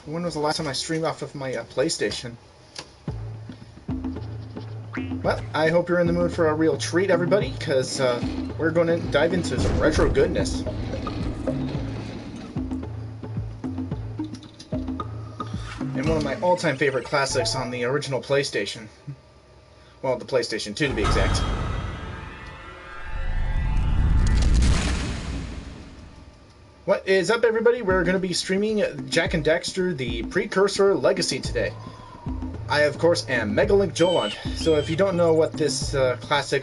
When was the last time I streamed off of my PlayStation? Well, I hope you're in the mood for a real treat, everybody, because we're going to dive into some retro goodness. And one of my all-time favorite classics on the original PlayStation. Well, the PlayStation 2 to be exact. What is up, everybody? We're going to be streaming Jak and Daxter, the Precursor Legacy today. I, of course, am MegaLinkJoland. So if you don't know what this classic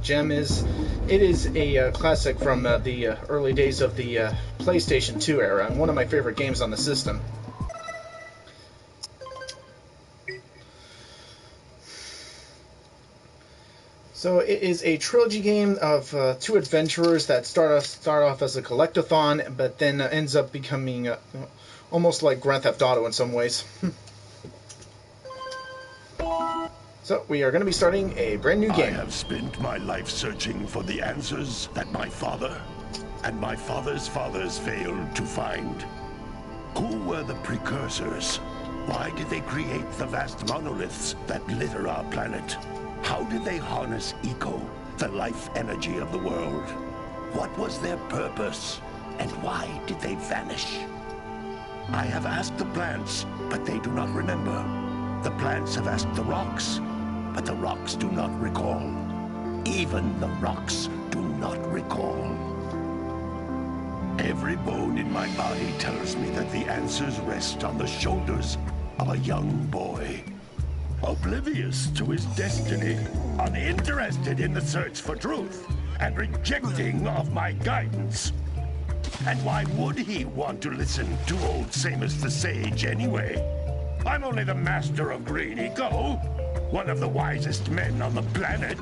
gem is, it is a classic from the early days of the PlayStation 2 era, and one of my favorite games on the system. So it is a trilogy game of two adventurers that start off as a collectathon, but then ends up becoming almost like Grand Theft Auto in some ways. So we are going to be starting a brand new game. I have spent my life searching for the answers that my father and my father's fathers failed to find. Who were the precursors? Why did they create the vast monoliths that litter our planet? How did they harness eco, the life energy of the world? What was their purpose, and why did they vanish? I have asked the plants, but they do not remember. The plants have asked the rocks, but the rocks do not recall. Even the rocks do not recall. Every bone in my body tells me that the answers rest on the shoulders of a young boy. Oblivious to his destiny, uninterested in the search for truth, and rejecting of my guidance. And why would he want to listen to old Samus the Sage anyway? I'm only the master of green eco, one of the wisest men on the planet.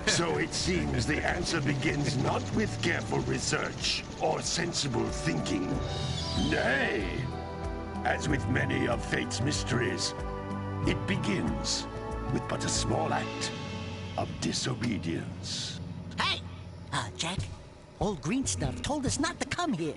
So it seems the answer begins not with careful research or sensible thinking. Nay, as with many of fate's mysteries, it begins with but a small act of disobedience. Hey! Jak, old green stuff told us not to come here.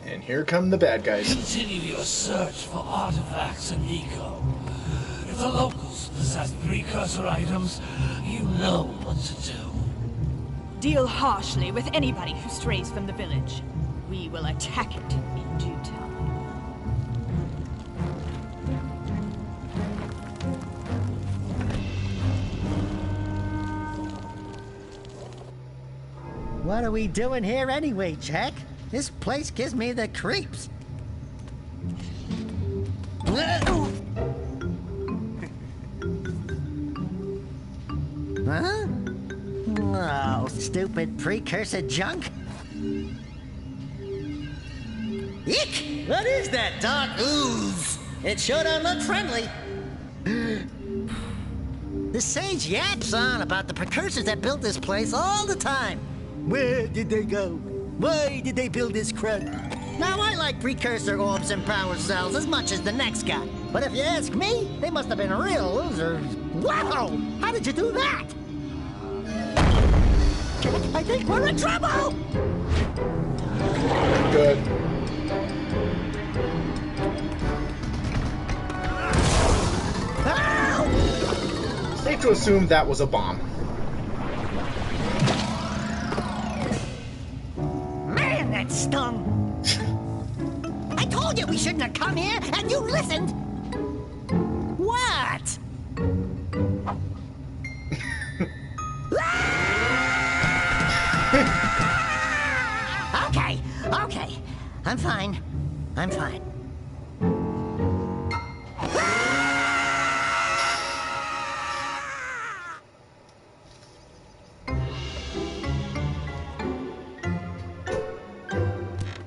And here come the bad guys. Continue your search for artifacts and eco. If the locals possess precursor items, you know what to do. Deal harshly with anybody who strays from the village. We will attack it in due time. What are we doing here anyway, Jak? This place gives me the creeps. Huh? Oh, stupid precursor junk. Eek! What is that dark ooze? It sure don't look friendly. The sage yaps on about the precursors that built this place all the time. Where did they go? Why did they build this crud? Now, I like precursor orbs and power cells as much as the next guy. But if you ask me, they must have been real losers. Wow! How did you do that? I think we're in trouble! Good. Ow! Safe to assume that was a bomb. Man, that stung! I told you we shouldn't have come here, and you listened! What? Okay. I'm fine.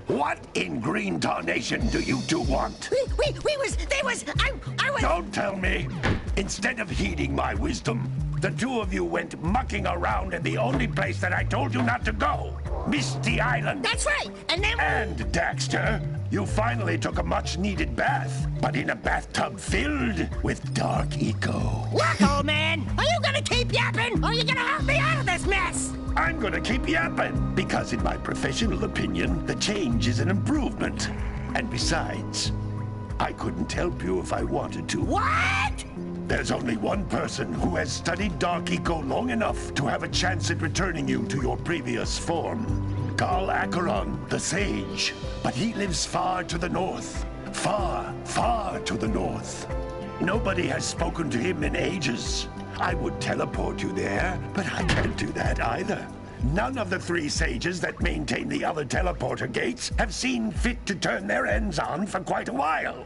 What in green tarnation do you two want? I was... Don't tell me! Instead of heeding my wisdom, the two of you went mucking around in the only place that I told you not to go. Misty Island. That's right. And then... And, Daxter, you finally took a much-needed bath, but in a bathtub filled with dark eco. Look, old man, are you gonna keep yapping, or are you gonna help me out of this mess? I'm gonna keep yapping, because in my professional opinion, the change is an improvement. And besides, I couldn't help you if I wanted to. What? There's only one person who has studied Dark Eco long enough to have a chance at returning you to your previous form. Carl Acheron, the Sage. But he lives far to the north. Far, far to the north. Nobody has spoken to him in ages. I would teleport you there, but I can't do that either. None of the three sages that maintain the other teleporter gates have seen fit to turn their ends on for quite a while.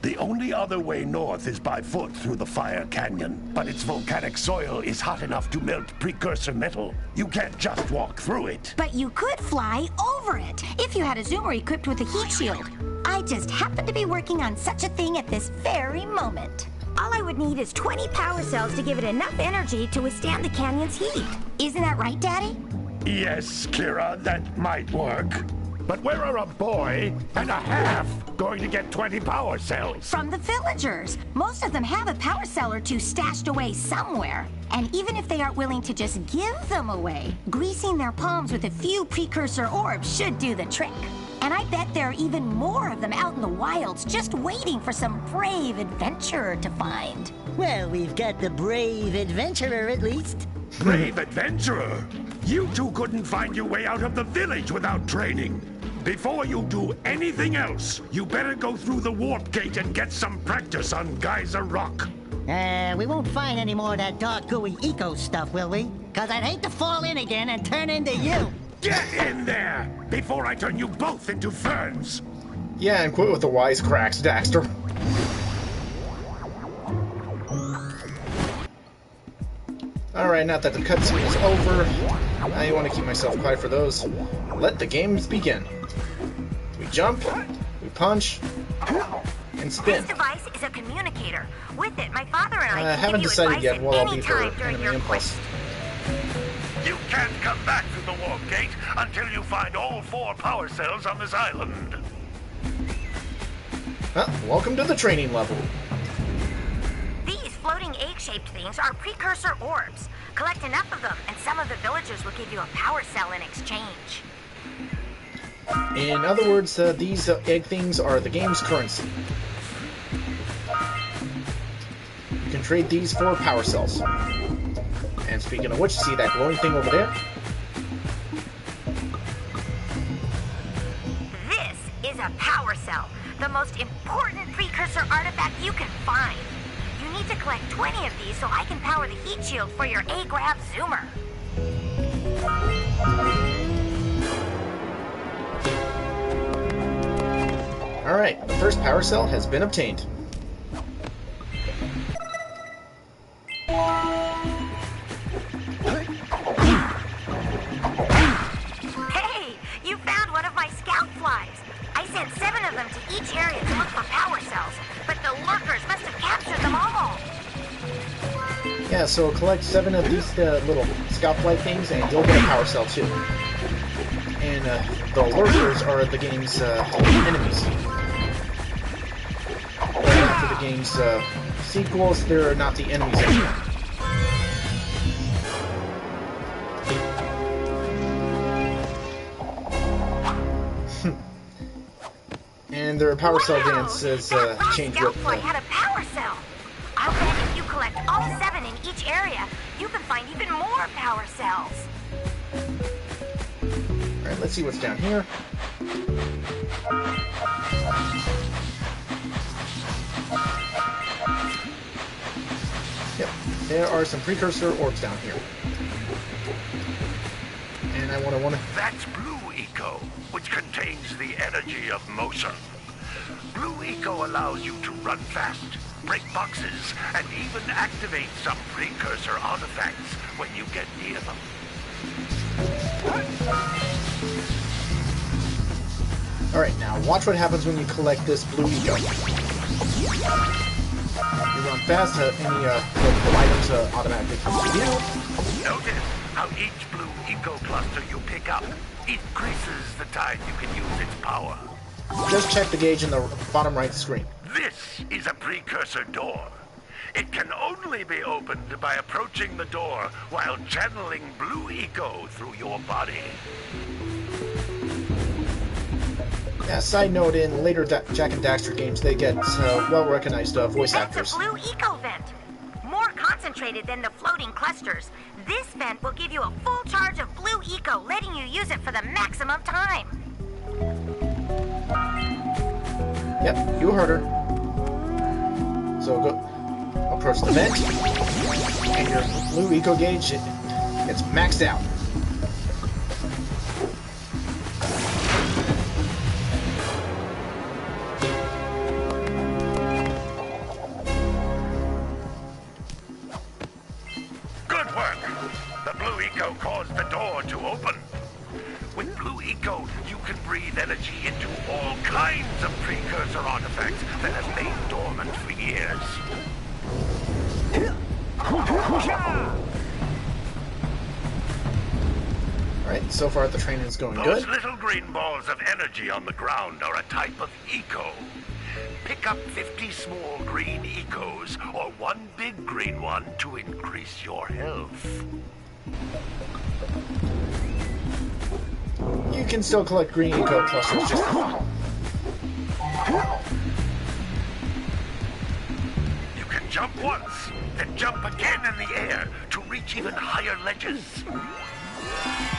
The only other way north is by foot through the Fire Canyon, but its volcanic soil is hot enough to melt precursor metal. You can't just walk through it. But you could fly over it, if you had a zoomer equipped with a heat shield. I just happen to be working on such a thing at this very moment. All I would need is 20 power cells to give it enough energy to withstand the canyon's heat. Isn't that right, Daddy? Yes, Kira, that might work. But where are a boy and a half going to get 20 power cells? From the villagers. Most of them have a power cell or two stashed away somewhere. And even if they aren't willing to just give them away, greasing their palms with a few precursor orbs should do the trick. And I bet there are even more of them out in the wilds just waiting for some brave adventurer to find. Well, we've got the brave adventurer at least. Brave adventurer? You two couldn't find your way out of the village without training. Before you do anything else, you better go through the warp gate and get some practice on Geyser Rock. We won't find any more of that dark gooey eco stuff, will we? Cause I'd hate to fall in again and turn into you. Get in there before I turn you both into ferns. Yeah, and quit with the wisecracks, Daxter. Alright, now that the cutscene is over, I want to keep myself quiet for those. Let the games begin. We jump, we punch, and spin. This device is a communicator. With it, my father and I haven't decided yet what I'll be for Enemy Impulse. You can't come back through the warp gate until you find all 4 power cells on this island. Well, welcome to the training level. These floating egg-shaped things are precursor orbs. Collect enough of them, and some of the villagers will give you a power cell in exchange. In other words, these egg things are the game's currency. You can trade these for power cells. And speaking of which, see that glowing thing over there? This is a power cell, the most important precursor artifact you can find. You need to collect 20 of these so I can power the heat shield for your A-Grab zoomer. Alright, the first power cell has been obtained. Hey, you found one of my scout flies. I sent 7 of them to each area to look for power cells, but the lurkers must have captured them all. Yeah, so collect 7 of these little scout flight things and you'll get a power cell too. And the lurkers are the game's enemies. For the game's sequels, they're not the enemies anymore. And their power cell dances change with... Scout had a power cell. I'll bet if you collect all 7 in each area, you can find even more power cells. Alright, let's see what's down here. Yep, there are some precursor orbs down here. And I want to... That's blue eco, which contains the energy of motion. Blue eco allows you to run fast, break boxes, and even activate some precursor artifacts when you get near them. Alright, now watch what happens when you collect this blue eco. You run fast, any items automatically come to you. Notice how each blue eco cluster you pick up increases the time you can use its power. Just check the gauge in the bottom right screen. This is a precursor door. It can only be opened by approaching the door while channeling blue eco through your body. Yeah, side note, in later Jak and Daxter games, they get well-recognized voice actors. That's a blue eco vent. More concentrated than the floating clusters. This vent will give you a full charge of blue eco, letting you use it for the maximum time. Yep, you heard her. So go approach the vent, and your blue eco gauge it's maxed out. Good work! The blue eco caused the door to open. With blue eco, you can breathe energy into all kinds of precursor artifacts that have lain dormant for years. Alright, so far the training's going good. Those little green balls of energy on the ground are a type of eco. Pick up 50 small green ecos, or one big green one to increase your health. You can still collect green eco clusters just for fun. You can jump once, then jump again in the air to reach even higher ledges.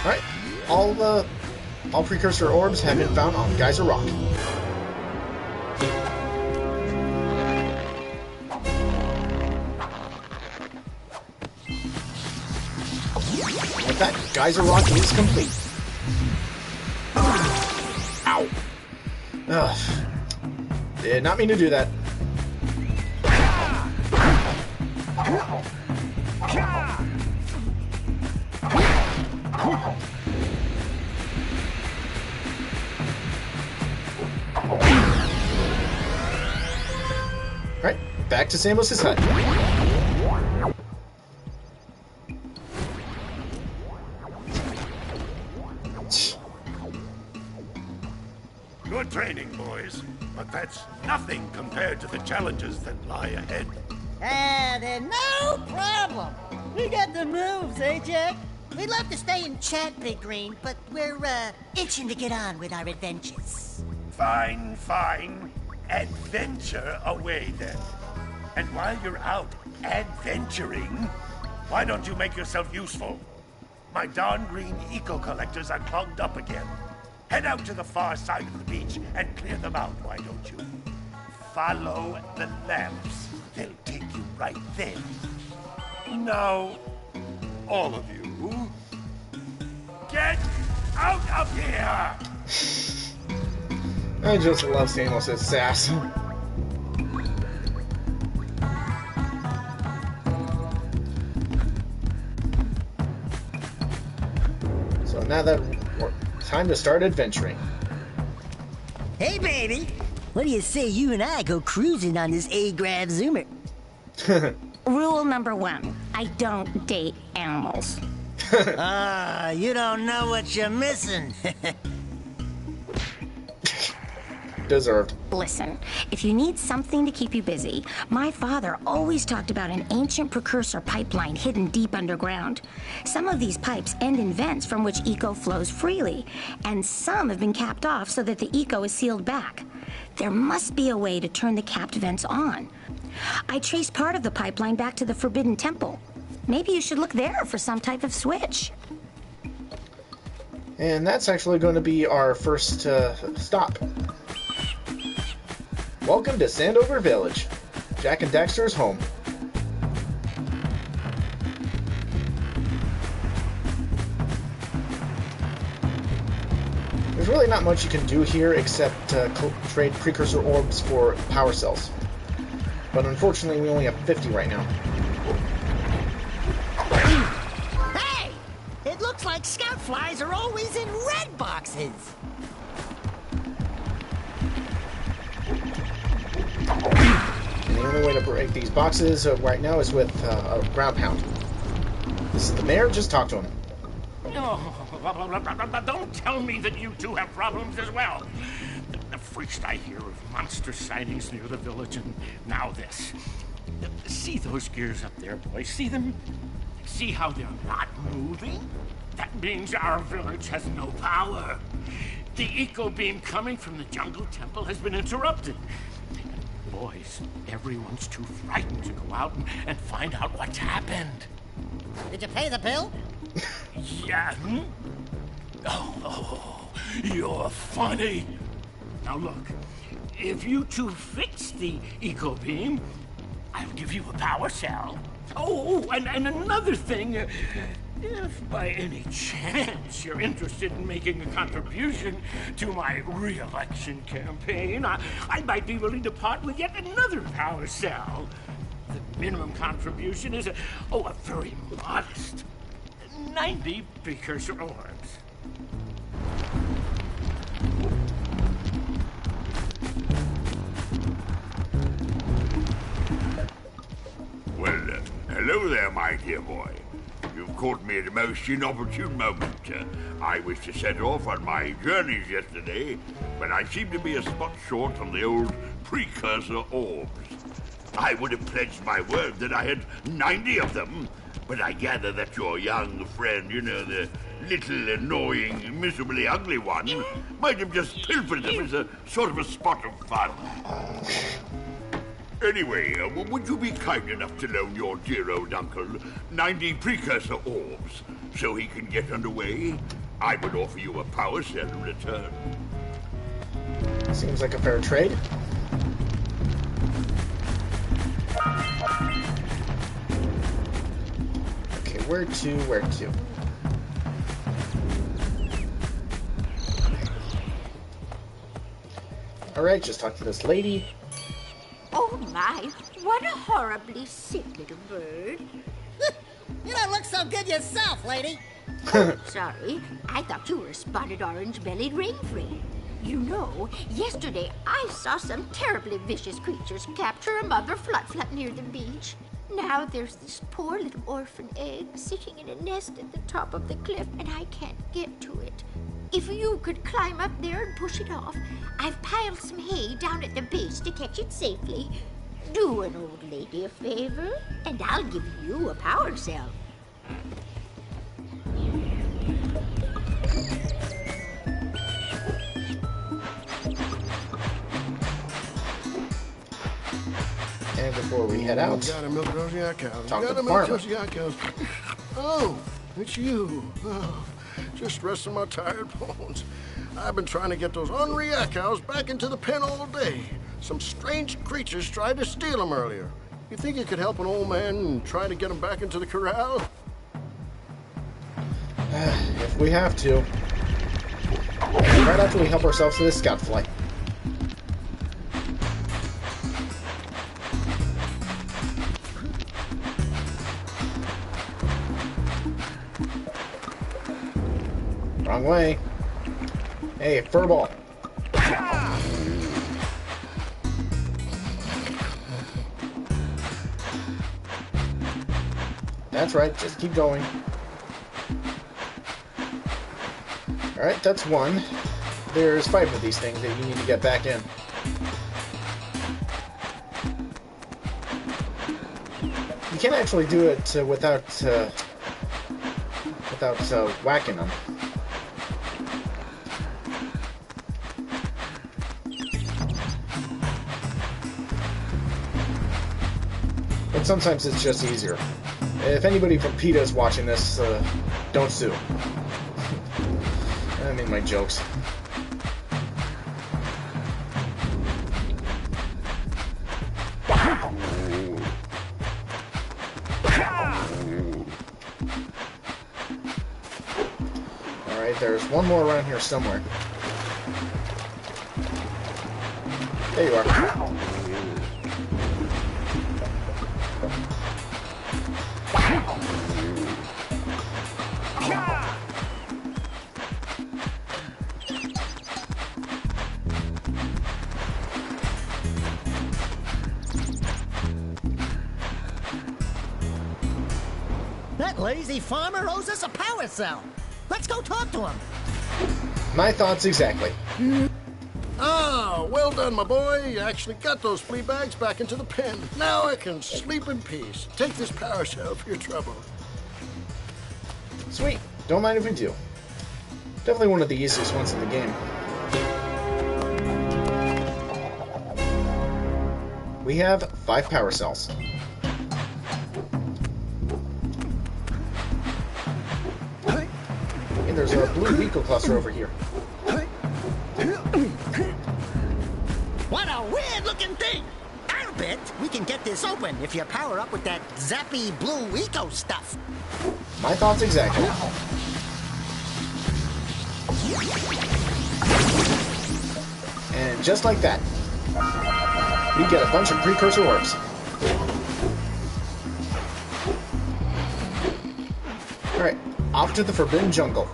Alright, all precursor orbs have been found on Geyser Rock. With that, Geyser Rock is complete. Ow! Ugh. Did not mean to do that. Alright, back to Samus's hut. Good training, boys, but that's nothing compared to the challenges that lie ahead. Then no problem. We got the moves, eh, Jack? We'd love to stay and chat, Big Green, but we're, itching to get on with our adventures. Fine, fine. Adventure away, then. And while you're out adventuring, why don't you make yourself useful? My darn green eco-collectors are clogged up again. Head out to the far side of the beach and clear them out, why don't you? Follow the lamps. They'll take you right there. Now, all of you, get out of here! I just love Samus's sass. So now that time to start adventuring. Hey, baby. What do you say you and I go cruising on this A-Grav Zoomer? Rule number 1, I don't date animals. You don't know what you're missing. Deserved. Listen, if you need something to keep you busy, my father always talked about an ancient precursor pipeline hidden deep underground. Some of these pipes end in vents from which eco flows freely, and some have been capped off so that the eco is sealed back. There must be a way to turn the capped vents on. I traced part of the pipeline back to the Forbidden Temple. Maybe you should look there for some type of switch. And that's actually going to be our first stop. Welcome to Sandover Village, Jak and Daxter's home. There's really not much you can do here except trade precursor orbs for power cells. But unfortunately, we only have 50 right now. Hey! It looks like scout flies are always in red boxes. and the only way to break these boxes right now is with a ground pound. This is the mayor. Just talk to him. Oh, don't tell me that you two have problems as well. The first I hear of monster sightings near the village, and now this. See those gears up there, boys? See them? See how they're not moving? That means our village has no power. The eco beam coming from the jungle temple has been interrupted. Boys, everyone's too frightened to go out and find out what's happened. Did you pay the bill? Yeah. Oh, you're funny. Now look, if you two fix the eco beam, I'll give you a power cell. Oh, and another thing, if by any chance you're interested in making a contribution to my re-election campaign, I might be willing to part with yet another power cell. The minimum contribution is a very modest 90 precursor orbs. Well, hello there, my dear boy. You've caught me at a most inopportune moment. I was to set off on my journeys yesterday, but I seem to be a spot short on the old precursor orbs. I would have pledged my word that I had 90 of them, but I gather that your young friend, you know, the little annoying, miserably ugly one, might have just pilfered them as a sort of a spot of fun. Anyway, would you be kind enough to loan your dear old uncle 90 precursor orbs so he can get underway? I would offer you a power cell in return. Seems like a fair trade. Okay, where to? Alright, just talk to this lady. Oh my, what a horribly sick little bird. You don't look so good yourself, lady. Sorry, I thought you were a spotted orange-bellied rainfree. You know, yesterday I saw some terribly vicious creatures capture a mother flut-flut near the beach. Now there's this poor little orphan egg sitting in a nest at the top of the cliff, and I can't get to it. If you could climb up there and push it off, I've piled some hay down at the base to catch it safely. Do an old lady a favor, and I'll give you a power cell. And before we head out, Gotta milk those yak cows. talk to Gotta the milk farmer. those yak cows. Oh, it's you. Oh, just resting my tired bones. I've been trying to get those ornery yak cows back into the pen all day. Some strange creatures tried to steal them earlier. You think you could help an old man and try to get them back into the corral? If we have to. Right after we help ourselves to this scout flight. Wrong way. Hey, furball. That's right, just keep going. Alright, that's one. There's 5 of these things that you need to get back in. You can't actually do it without whacking them. But sometimes it's just easier. If anybody from PETA is watching this, don't sue. I mean my jokes. Alright, there's one more around here somewhere. There you are. That lazy farmer owes us a power cell. Let's go talk to him. My thoughts exactly. Ah, well done, my boy. You actually got those flea bags back into the pen. Now I can sleep in peace. Take this power cell for your trouble. Sweet. Don't mind if we do. Definitely one of the easiest ones in the game. We have 5 power cells. And there's a blue Eco cluster over here. What a weird-looking thing! I'll bet we can get this open if you power up with that zappy blue Eco stuff. My thoughts exactly. And just like that, we get a bunch of precursor orbs. Alright, off to the Forbidden Jungle.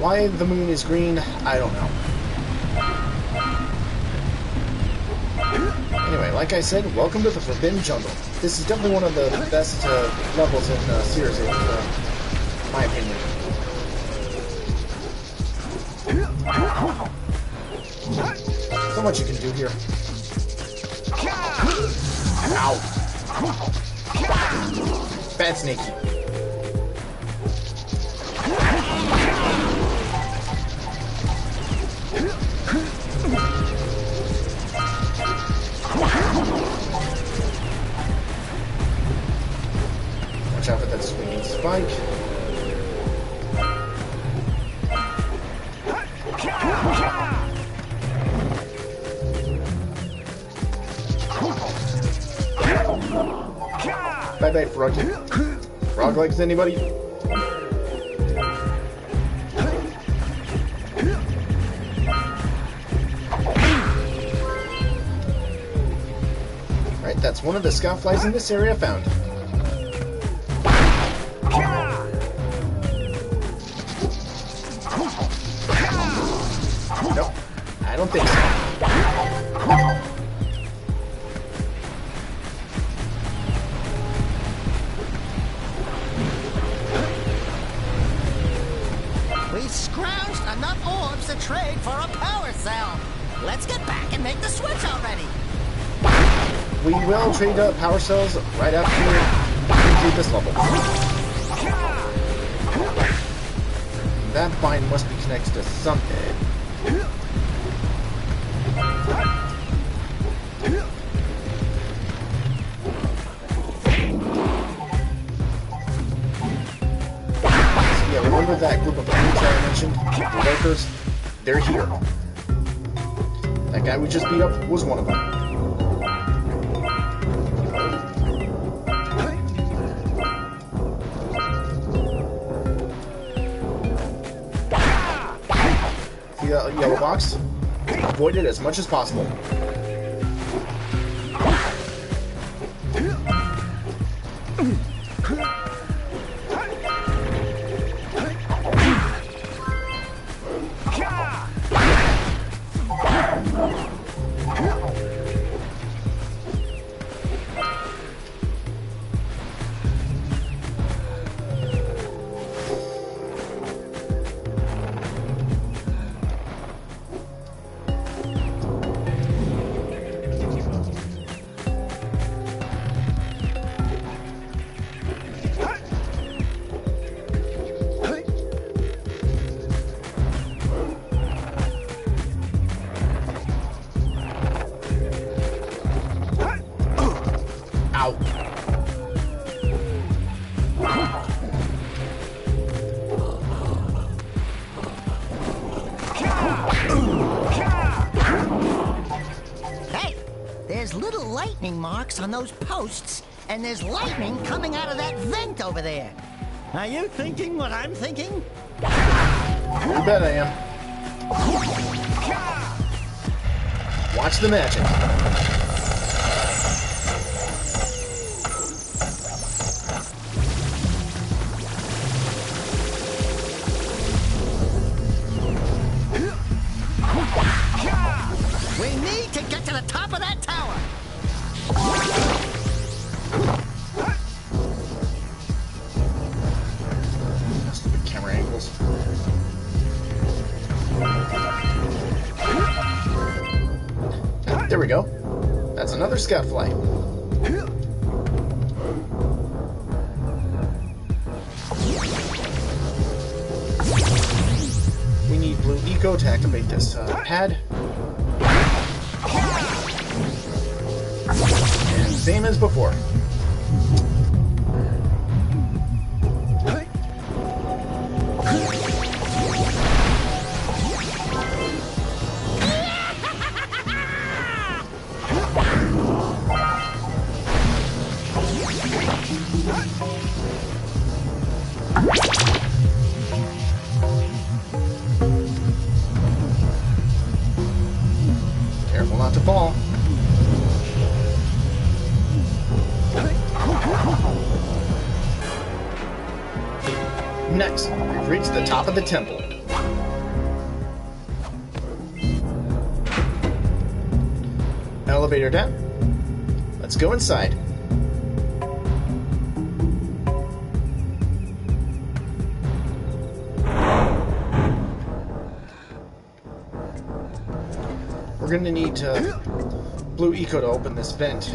Why the moon is green, I don't know. Anyway, like I said, welcome to the Forbidden Jungle. This is definitely one of the best levels in the series, in my opinion. So much you can do here. Ow! Bad Snakey. Watch out for that swinging spike. Bye-bye, Froggy. Frog legs, anybody? Right, that's one of the scoutflies in this area found. Nope, I don't think so. We scrounged enough orbs to trade for a power cell. Let's get back and make the switch already. We will trade power cells right after we complete this level. That vine must be connected to something. So yeah, remember that group of enemies I mentioned? The lurkers? They're here. That guy we just beat up was one of them. Yellow box, avoid it as much as possible. lightning marks on those posts, and there's lightning coming out of that vent over there. Are you thinking what I'm thinking? You bet I am. Watch the magic. We need to get to the top of that tower. Stupid camera angles. There we go. That's another scout flight. We need blue eco to activate this pad. And same as before. Careful not to fall. Next, we've reached the top of the temple. Elevator down. Let's go inside. We're gonna need blue eco to open this vent.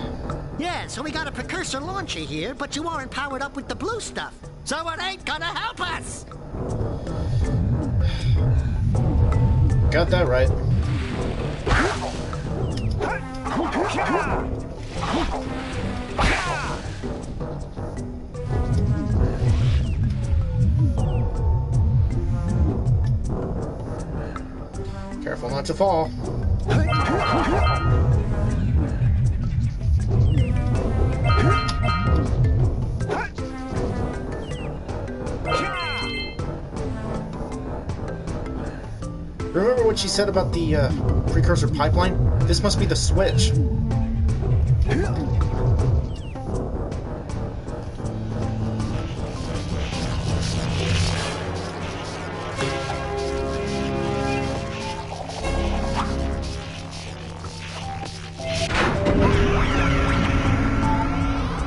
Yeah, so we got a precursor launcher here, but you aren't powered up with the blue stuff. So it ain't gonna help us! Got that right. Careful not to fall. Remember what she said about the precursor pipeline? This must be the switch.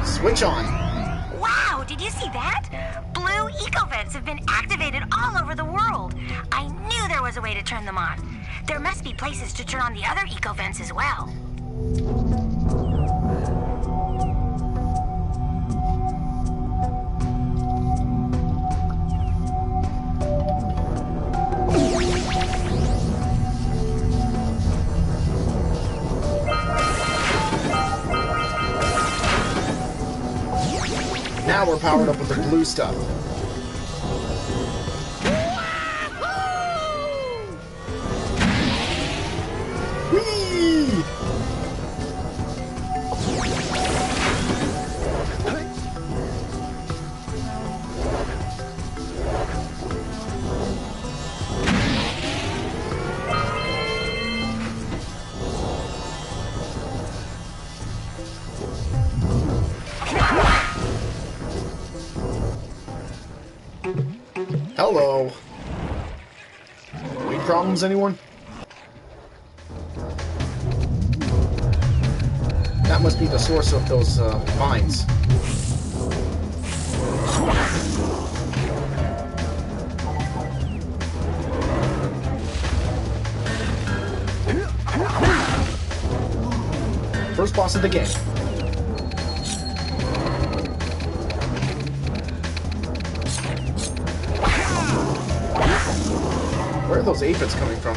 Switch on. Wow, did you see that? Blue eco-vents have been activated all over the world. I knew there was a way to turn them on. There must be places to turn on the other eco-vents as well. Now we're powered up with the blue stuff. Whee! Hello. Weed problems, anyone? That must be the source of those vines. First boss of the game. Where are those aphids coming from?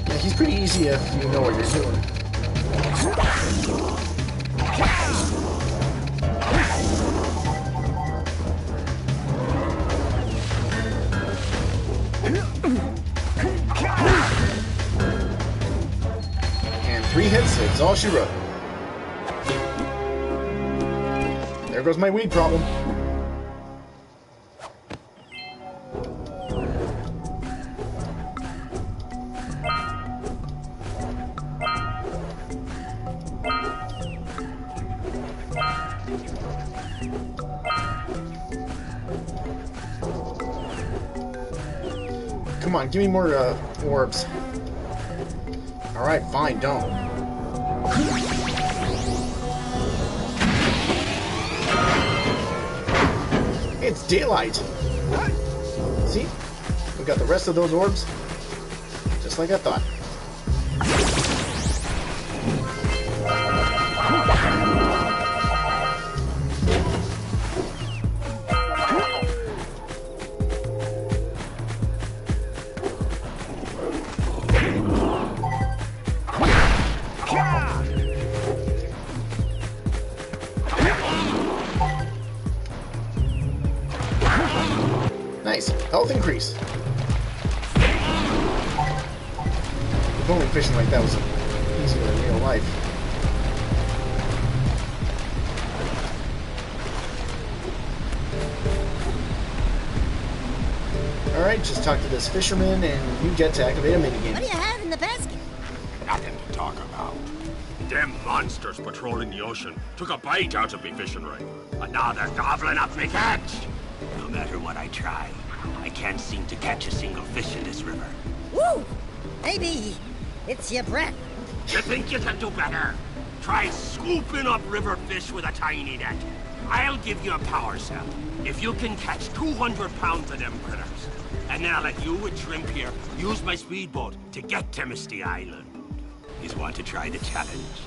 Yeah, he's pretty easy if you know what you're doing. And 3 hits, it's all she wrote. There goes my weed problem. Come on, give me more orbs. Alright, fine, don't. It's daylight! See? We got the rest of those orbs. Just like I thought. Nice. Health increase. If only fishing like that was easier in real life. Alright, just talk to this fisherman and you get to activate a minigame. What do you have in the basket? Nothing to talk about. Them monsters patrolling the ocean took a bite out of me fishing ring. And now they're gobbling up me catch. No matter what I try, I can't seem to catch a single fish in this river. Woo! Maybe it's your breath. You think you can do better? Try scooping up river fish with a tiny net. I'll give you a power cell if you can catch 200 pounds of them critters. And then I'll let you and Shrimp here use my speedboat to get to Misty Island. You want to try the challenge?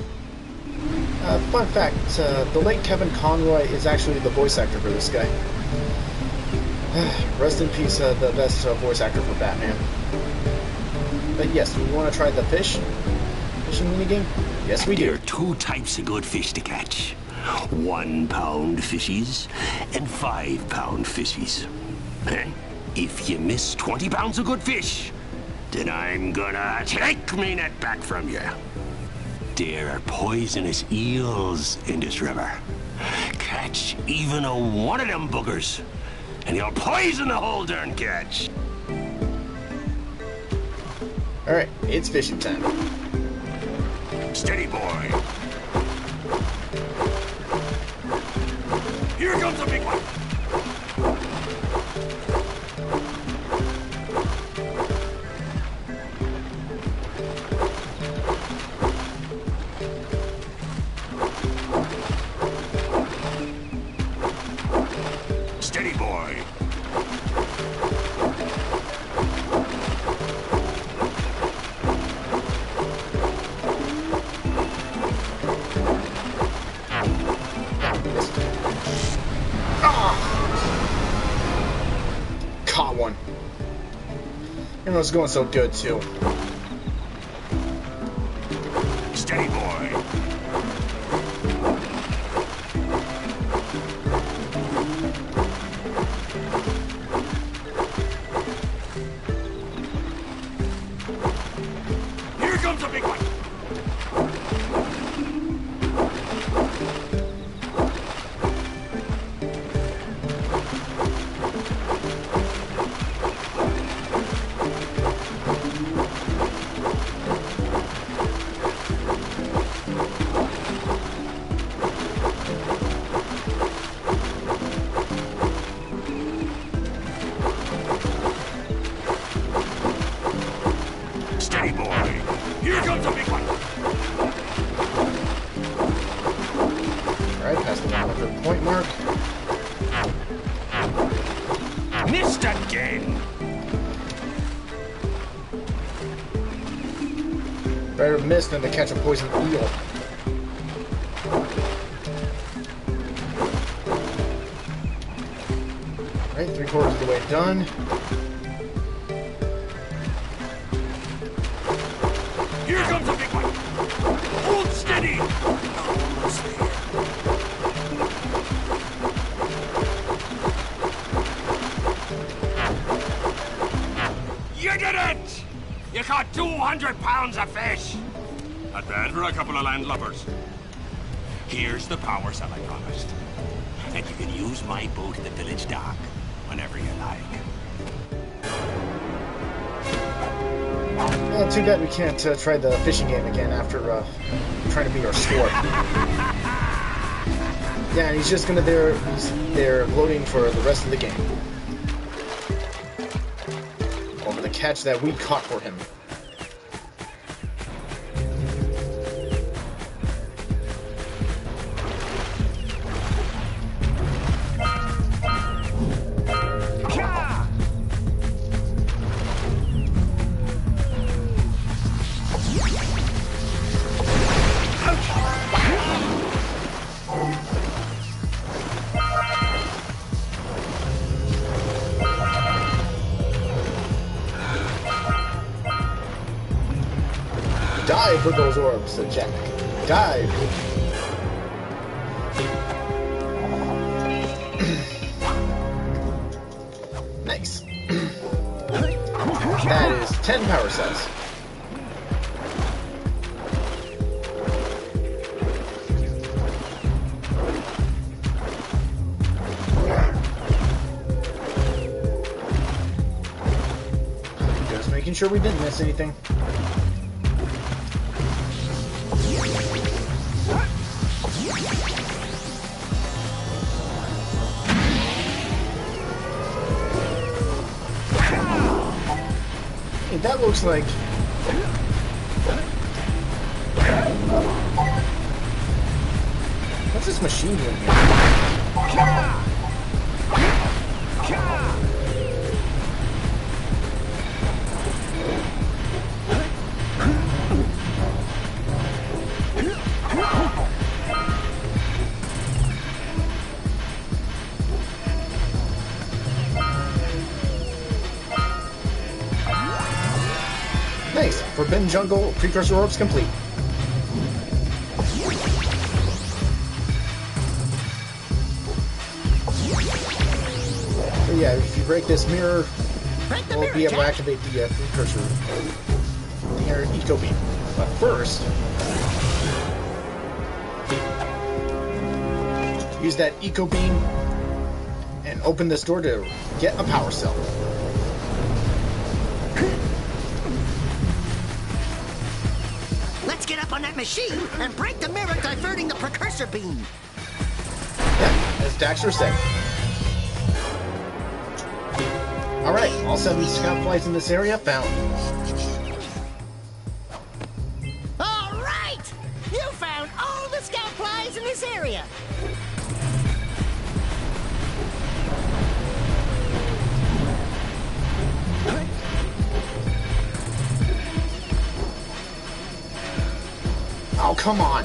Fun fact, the late Kevin Conroy is actually the voice actor for this guy. Rest in peace, the best voice actor for Batman. But yes, we want to try the fishing minigame? Yes, we do. There are two types of good fish to catch. 1 pound fishies and 5 pound fishies. And if you miss 20 pounds of good fish, then I'm gonna take me net back from you. There are poisonous eels in this river. Catch even one of them boogers, and you'll poison the whole darn catch. Alright, it's fishing time. Steady, boy. Here comes a big one. Steady, boy. Caught one. And it was going so good too. Steady, boy. Here comes a big one. Steady, boy. Here comes a big one. Alright, past the 100 point mark. Missed again. Better miss than to catch a poison eel. Alright, 3/4 of the way done. Here comes a big one. Hold steady. Almost there. You did it! You caught 200 pounds of fish. Not bad for a couple of landlubbers. Here's the power cell I promised. And you can use my boat at the village dock whenever you like. Well, too bad we can't try the fishing game again after trying to beat our score. Yeah, and he's just gonna he's there loading for the rest of the game. over the catch that we caught for him. Dive with those orbs, said Jack. Dive. Nice. That is 10 power cells. Just making sure we didn't miss anything. That looks like... What's this machine doing here? Nice. Forbidden Jungle precursor orbs complete. So yeah, if you break this mirror, we'll be able to activate the precursor, the eco beam. But first, use that eco beam and open this door to get a power cell. Let's get up on that machine and break the mirror, diverting the precursor beam. Yeah, as Daxter said. Alright, all 7 scout flights in this area found. Alright! You found all the scout flies in this area. Oh, come on.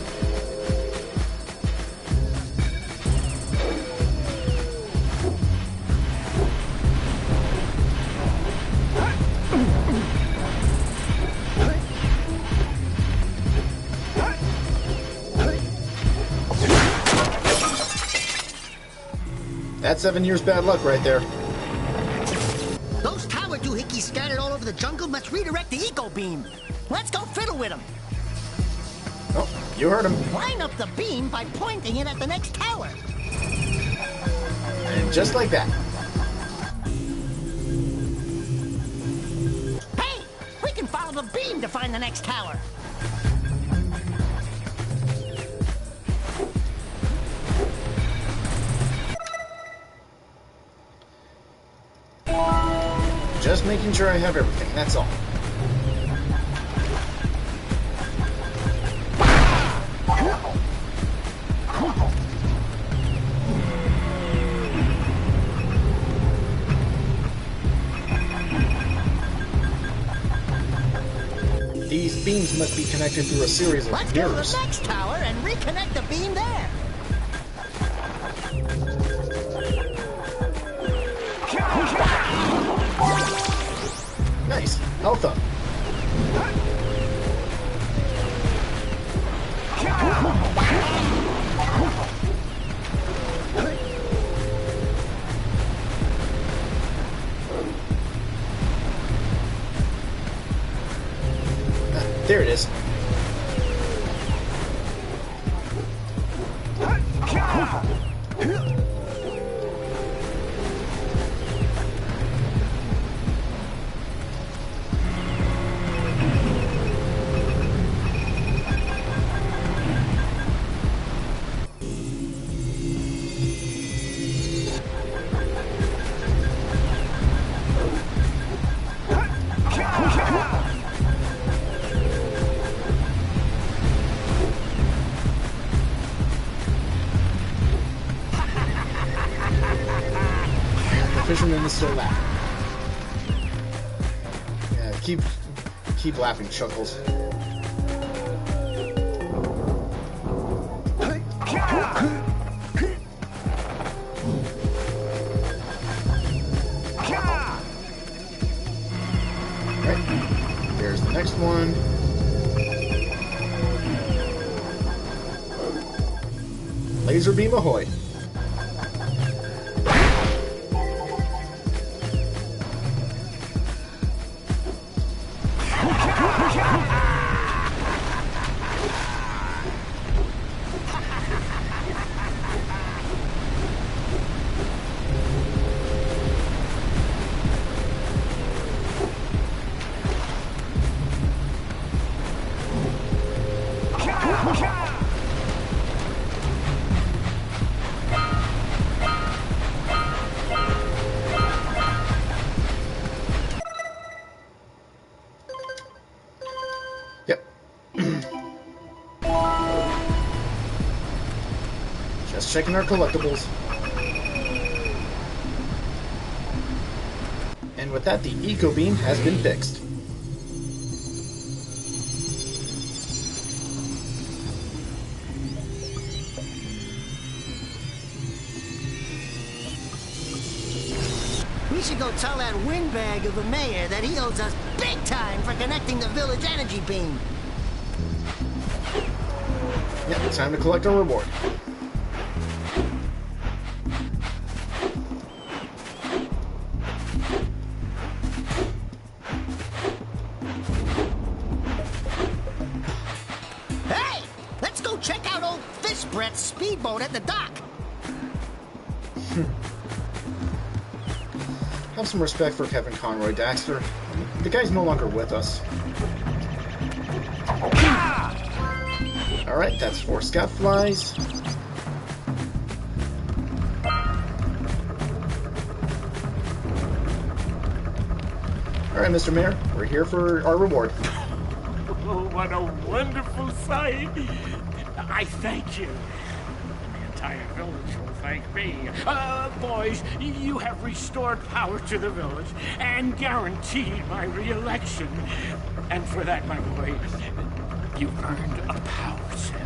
That's 7 years bad luck right there. Those tower doohickeys scattered all over the jungle must redirect the eco beam. Let's go fiddle with them. Oh, you heard him. Line up the beam by pointing it at the next tower. And just like that. Hey, we can follow the beam to find the next tower. Just making sure I have everything, that's all. These beams must be connected through a series of Let's go to mirrors. the next tower and reconnect the beam there. Nice. Health up. There it is. fisherman is still laughing. Yeah, keep laughing, Chuckles. Right, there's the next one. Laser beam ahoy. Yep. Just checking our collectibles. And with that, the eco beam has been fixed. We should go tell that windbag of a mayor that he owes us big time for connecting the village energy beam. Yep, it's time to collect our reward. Hey! Let's go check out old Fish Brett's speedboat at the dock. Have some respect for Kevin Conroy, Daxter. The guy's no longer with us. Alright, that's 4 scout flies. Alright, Mr. Mayor, we're here for our reward. Oh, what a wonderful sight! I thank you. The entire village will thank me. Boys, you have restored power to the village and guaranteed my re-election. And for that, my boy, you've earned a power cell.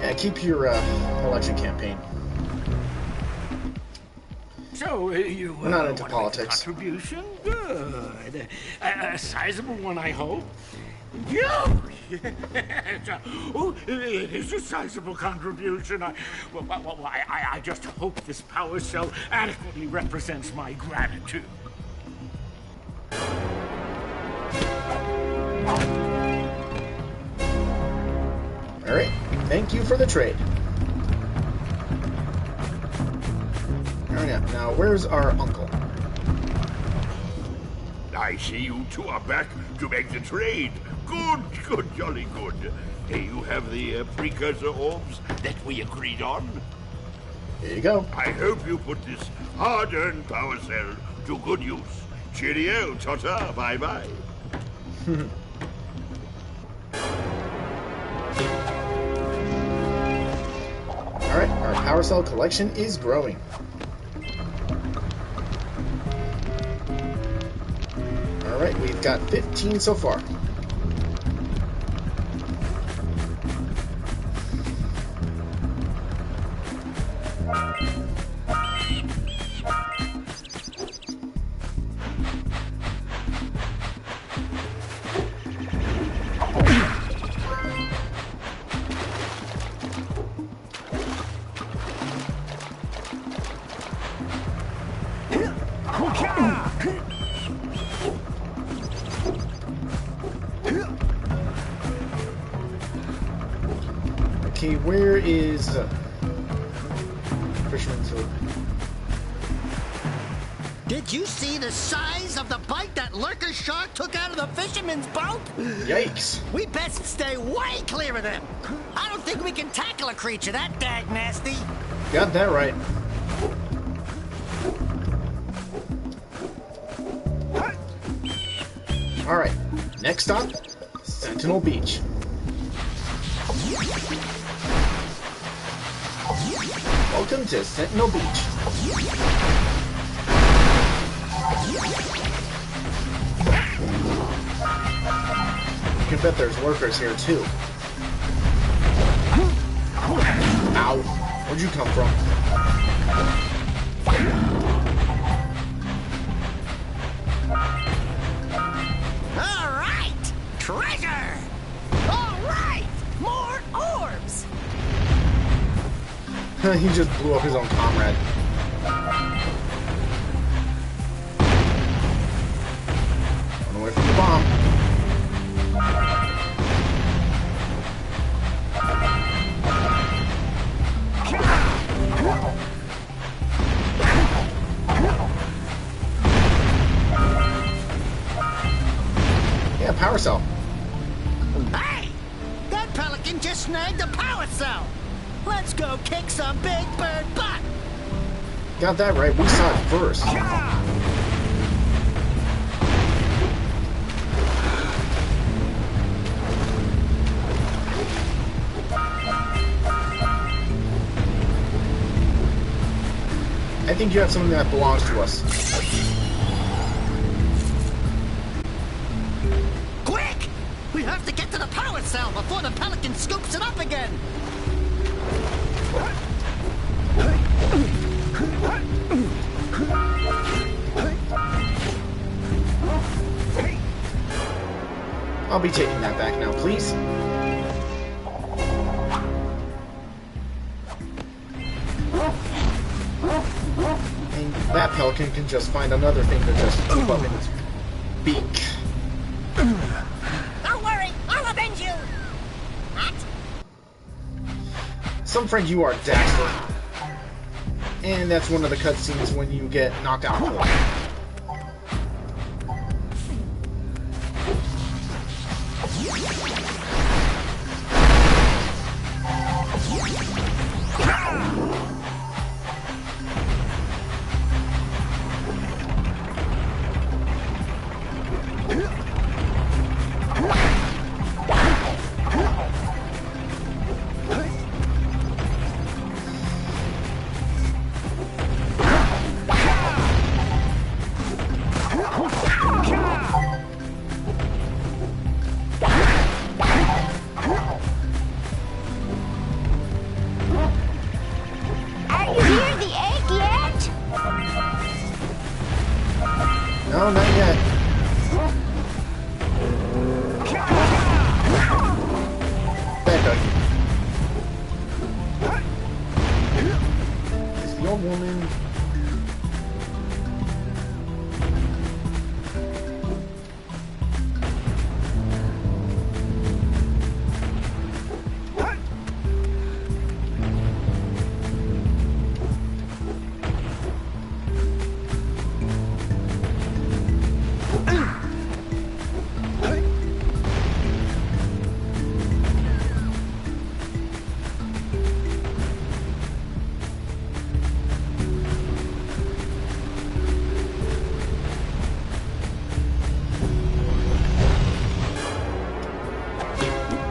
Yeah, keep your election campaign. So, you We're not into want to make a politics. contribution? Good. A sizable one, I hope. Yeah. Oh, it is a sizable contribution. I just hope this power cell adequately represents my gratitude. Alright, thank you for the trade. Alright, now where's our uncle? I see you two are back to make the trade. Good, jolly good. You have the precursor orbs that we agreed on? Here you go. I hope you put this hard-earned power cell to good use. Cheerio, ta-ta, bye-bye. Alright, our power cell collection is growing. Alright, we've got 15 so far. Okay, where is Fisherman's Hook? Did you see the size of the bite that lurker shark took out of the fisherman's boat? Yikes. We best stay way clear of them. I don't think we can tackle a creature that dag nasty. Got that right. Alright, next stop, Sentinel Beach. Welcome to Sentinel Beach. You can bet there's workers here too. Ow! Where'd you come from? All right! Treasure! All right! More orbs! He just blew up his own comrade. Run away from the bomb. Yeah, power cell. Hey! That pelican just snagged a power cell! Let's go kick some big bird butt! Got that right. We saw it first. I think you have something that belongs to us. Quick! We have to get to the power cell before the pelican scoops it up again! I'll be taking that back now, please. And that pelican can just find another thing to just keep up in its beak. Don't worry, I'll avenge you! What? Some friend you are, Daxter. And that's one of the cutscenes when you get knocked out cold. No, not yet. Bad doggy. It's the old woman.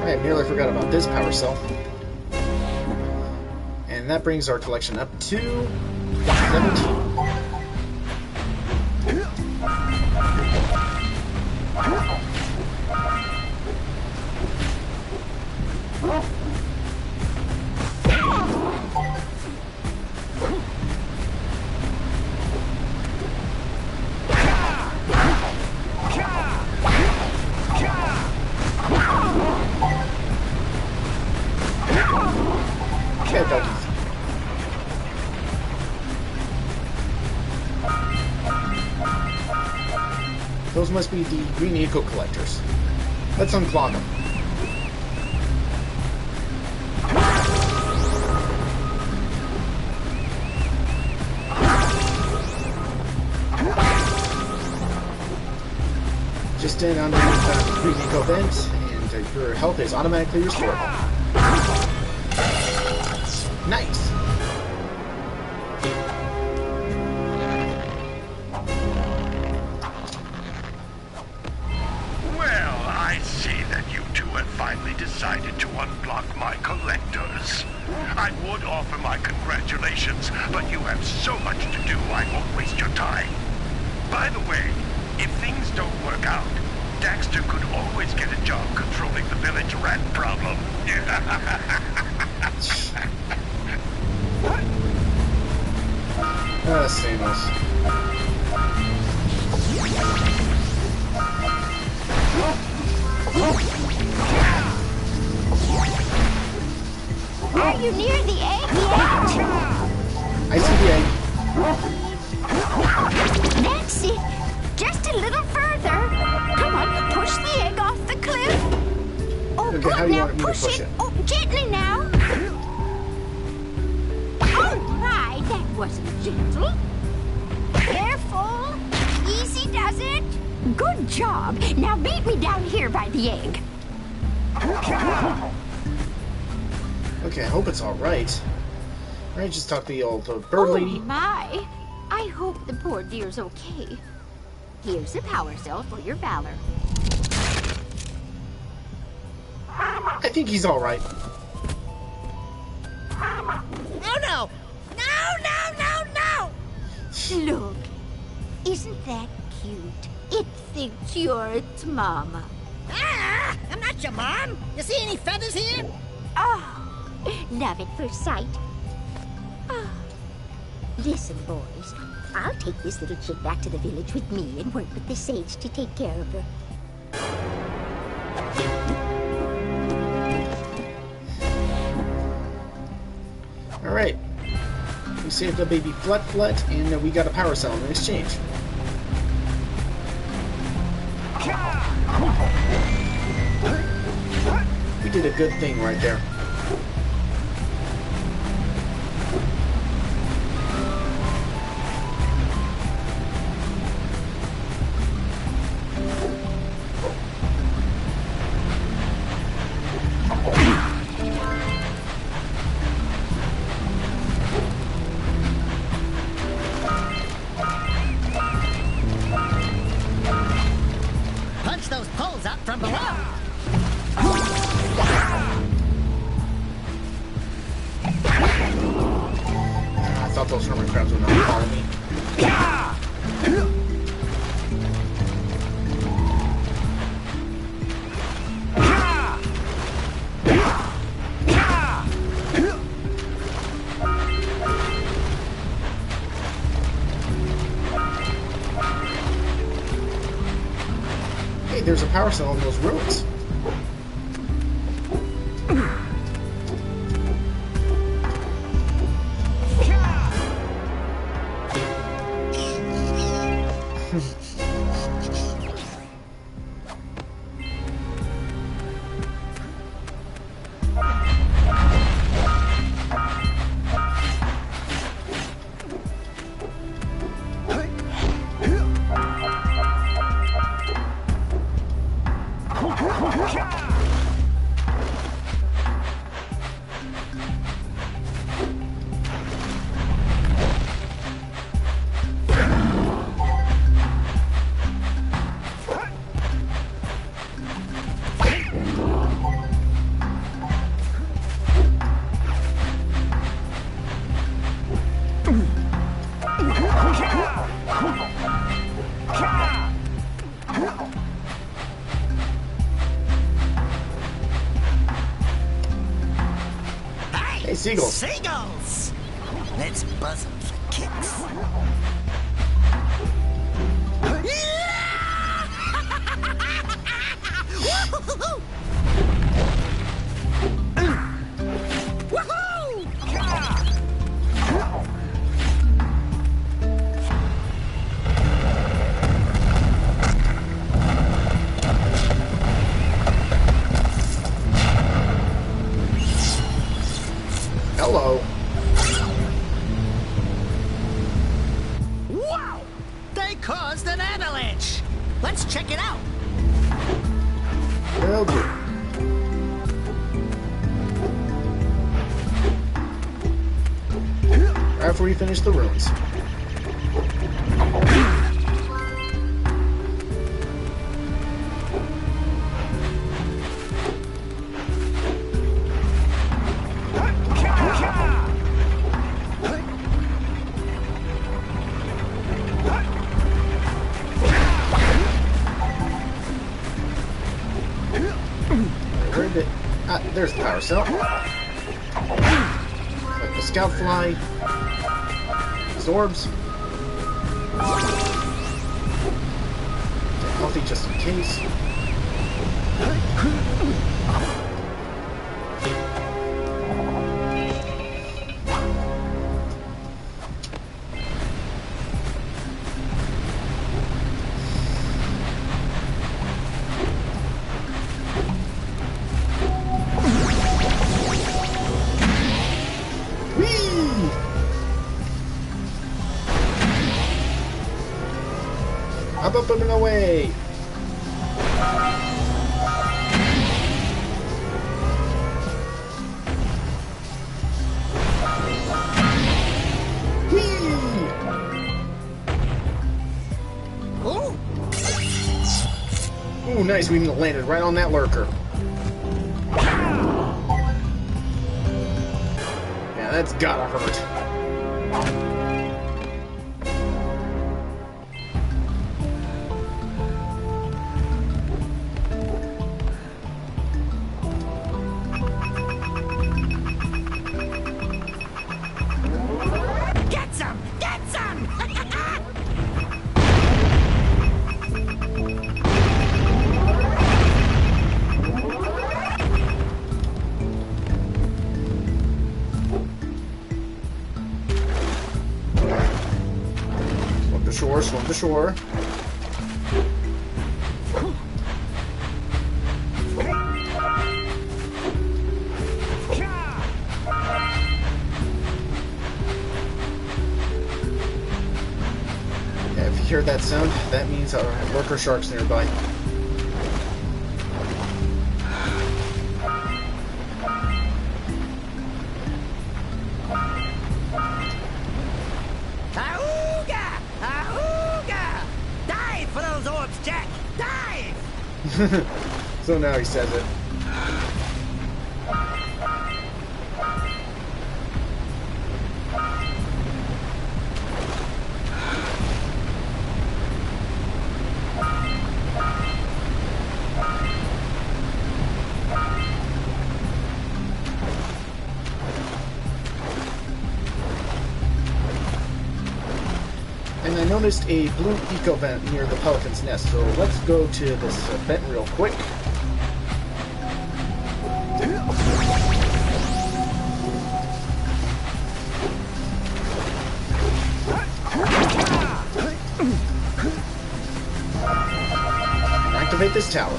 I nearly forgot about this power cell. And that brings our collection up to 17. Okay, doggies. Those must be the green eco collectors. Let's unclog them. Just stand underneath that green eco vent, and your health is automatically restored. Nice! Well, I see that you two have finally decided to unblock my collectors. I would offer my congratulations congratulations, but you have so much to do, I won't waste your time. By the way, if things don't work out, Daxter could always get a job controlling the village rat problem. Seamless. Are you near the egg yet? I see the egg. That's it. Just a little further. Come on, push the egg off the cliff. Oh, Okay, good. how do you Now want me to push push it. it? Oh, gently now. Oh my, that wasn't gentle. Careful. Easy does it. Good job. Now beat me down here by the egg. Okay, I hope it's alright. Alright, just talk to the old bird lady. Oh my. I hope the poor dear's okay. Here's a power cell for your valor. I think he's alright. Oh no! No, no, no, no! Look, isn't that cute? It thinks you're its mama. Ah! I'm not your mom! You see any feathers here? Oh, love at first sight. Oh. Listen, boys. I'll take this little chick back to the village with me and work with the sage to take care of her. Alright. We saved the baby Flut Flut, and we got a power cell in exchange. We did a good thing right there. Punch those poles up from below! I thought those hermit crabs would not follow me. Hey, there's a power cell in those ruins. Hey, seagulls. Seagulls! Let's buzz them for kicks. Woohoo! Hello. Wow! They caused an avalanche! Let's check it out! Will do. Right after we finish the ruins. Ah, there's the power cell. Like the scout fly. These orbs. Get healthy just in case. Up and away! Whee! Ooh, nice, we landed right on that lurker. Yeah, that's gotta hurt. Swim to shore. Yeah, if you hear that sound, that means our lurker shark's nearby. So now he says it. And I noticed a blue eco vent near the pelican's nest, so let's go to this vent real quick. And activate this tower.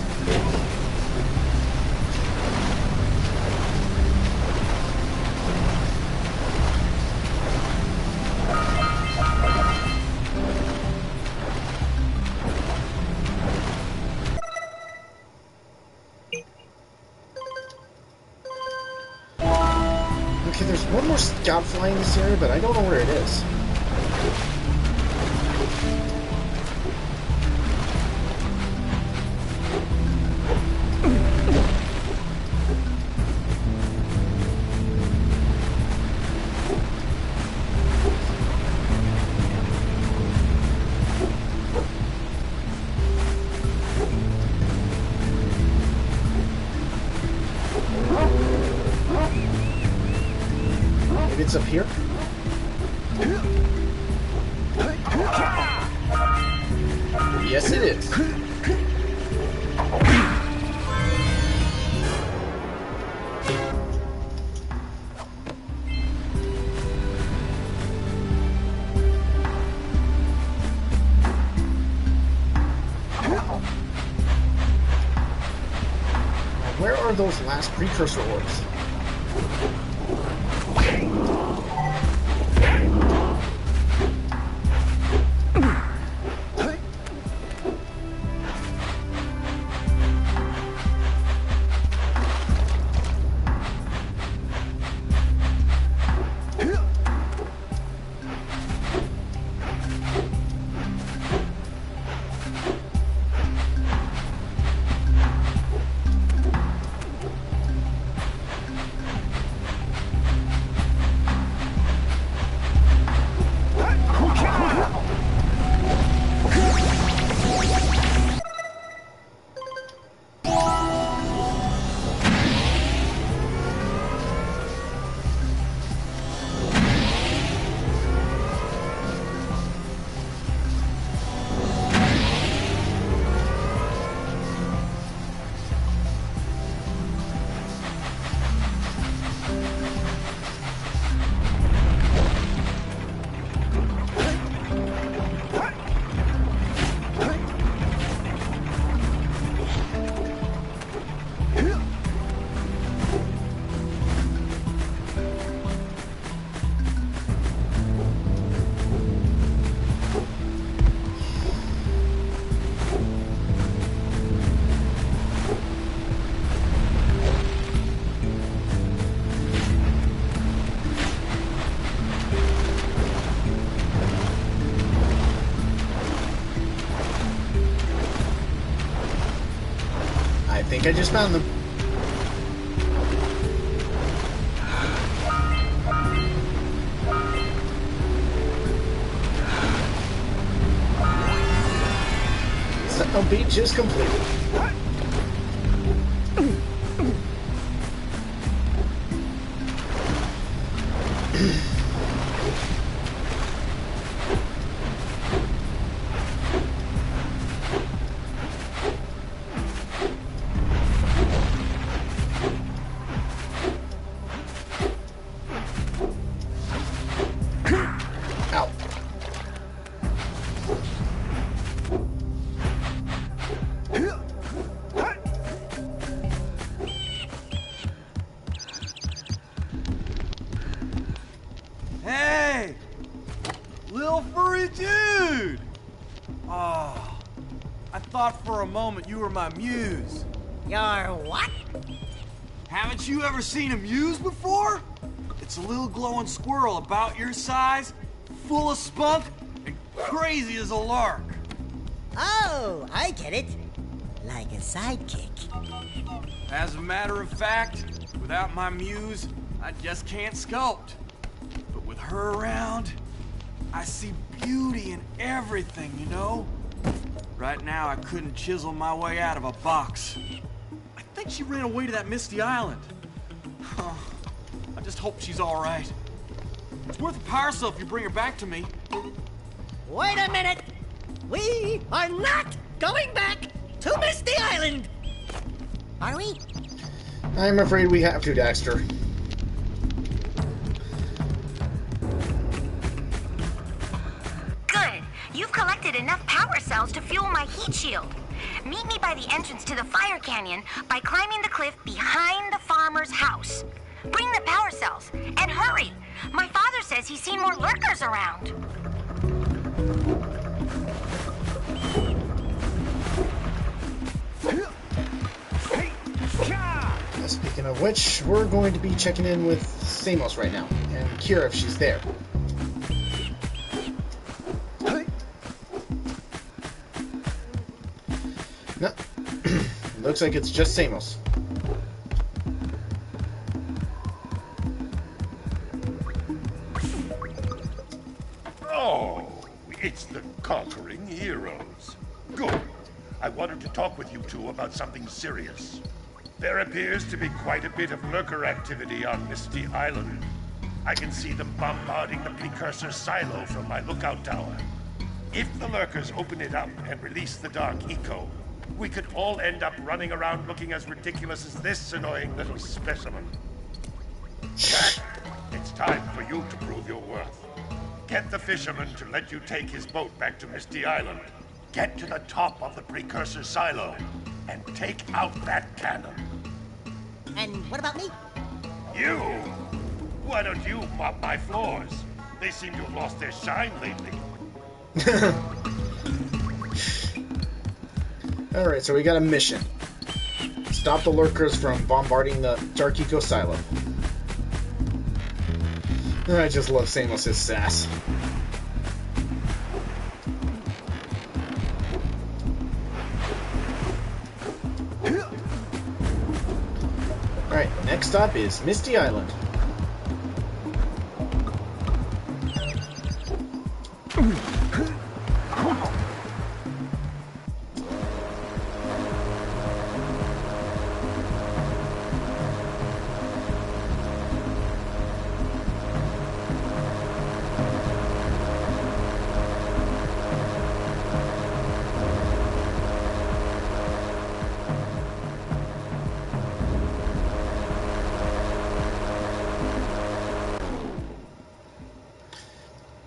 Okay, there's one more scout fly in this area, but I don't know where it is. It's up here. Yes, it is. Where are those last precursor orbs? think I just found them. Sentinel Beach is completed. Hey! Little furry dude! Oh, I thought for a moment you were my muse. Your what? Haven't you ever seen a muse before? It's a little glowing squirrel about your size, full of spunk, and crazy as a lark. Oh, I get it. Like a sidekick. As a matter of fact, without my muse, I just can't sculpt. But with her around, I see beauty in everything, you know? Right now, I couldn't chisel my way out of a box. I think she ran away to that misty island. I just hope she's all right. It's worth a power cell if you bring her back to me. Wait a minute! We are not going back to Misty Island! Are we? I'm afraid we have to, Daxter. Good. You've collected enough power cells to fuel my heat shield. Meet me by the entrance to the fire canyon by climbing the cliff behind the farmer's house. Bring the power cells, and hurry! My father says he's seen more lurkers around. Speaking of which, we're going to be checking in with Samos right now, and Kira if she's there. No. Looks like it's just Samos. Oh, it's the conquering heroes. Good. I wanted to talk with you two about something serious. There appears to be quite a bit of lurker activity on Misty Island. I can see them bombarding the precursor silo from my lookout tower. If the lurkers open it up and release the dark eco, we could all end up running around looking as ridiculous as this annoying little specimen. Jack, it's time for you to prove your worth. Get the fisherman to let you take his boat back to Misty Island. Get to the top of the precursor silo and take out that cannon. And what about me? You? Why don't you mop my floors? They seem to have lost their shine lately. Alright, so we got a mission. Stop the lurkers from bombarding the Dark Eco Silo. I just love Samos' sass. Alright, next stop is Misty Island.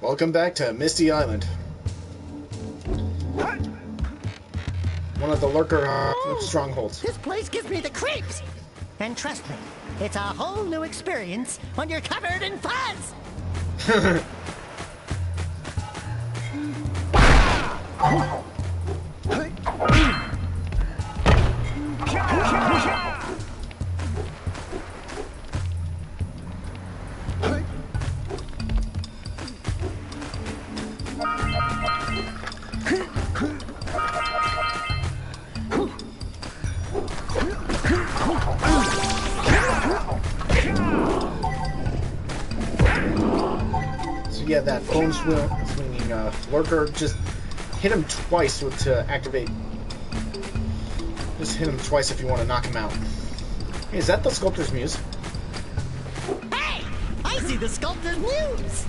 Welcome back to Misty Island. One of the lurker strongholds. This place gives me the creeps! And trust me, it's a whole new experience when you're covered in fuzz! that bone swinging lurker. Just hit him twice to activate. Just hit him twice if you want to knock him out. Hey, is that the sculptor's muse? Hey! I see the sculptor's muse!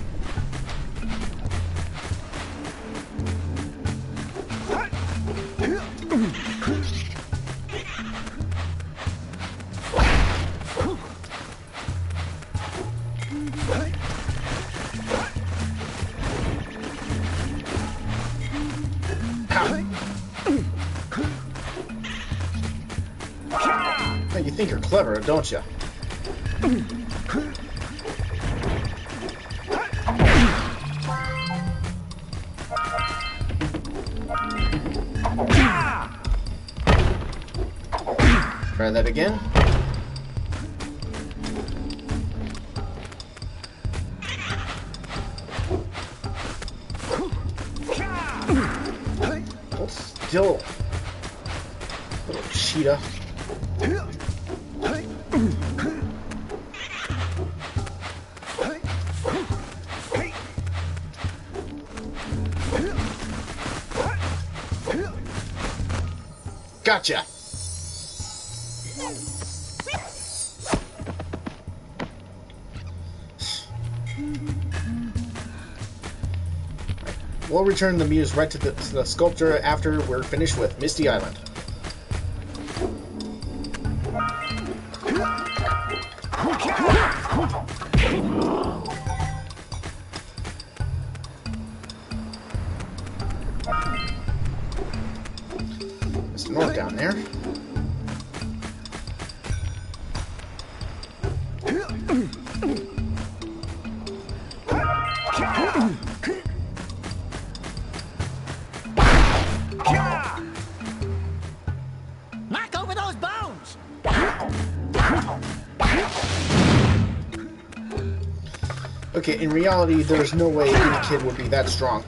You think you're clever, don't you? Try that again. Hold still, little cheetah. Gotcha! We'll return the muse right to the sculptor after we're finished with Misty Island. There's north down there. Knock over those bones! Okay, in reality, there's no way any kid would be that strong.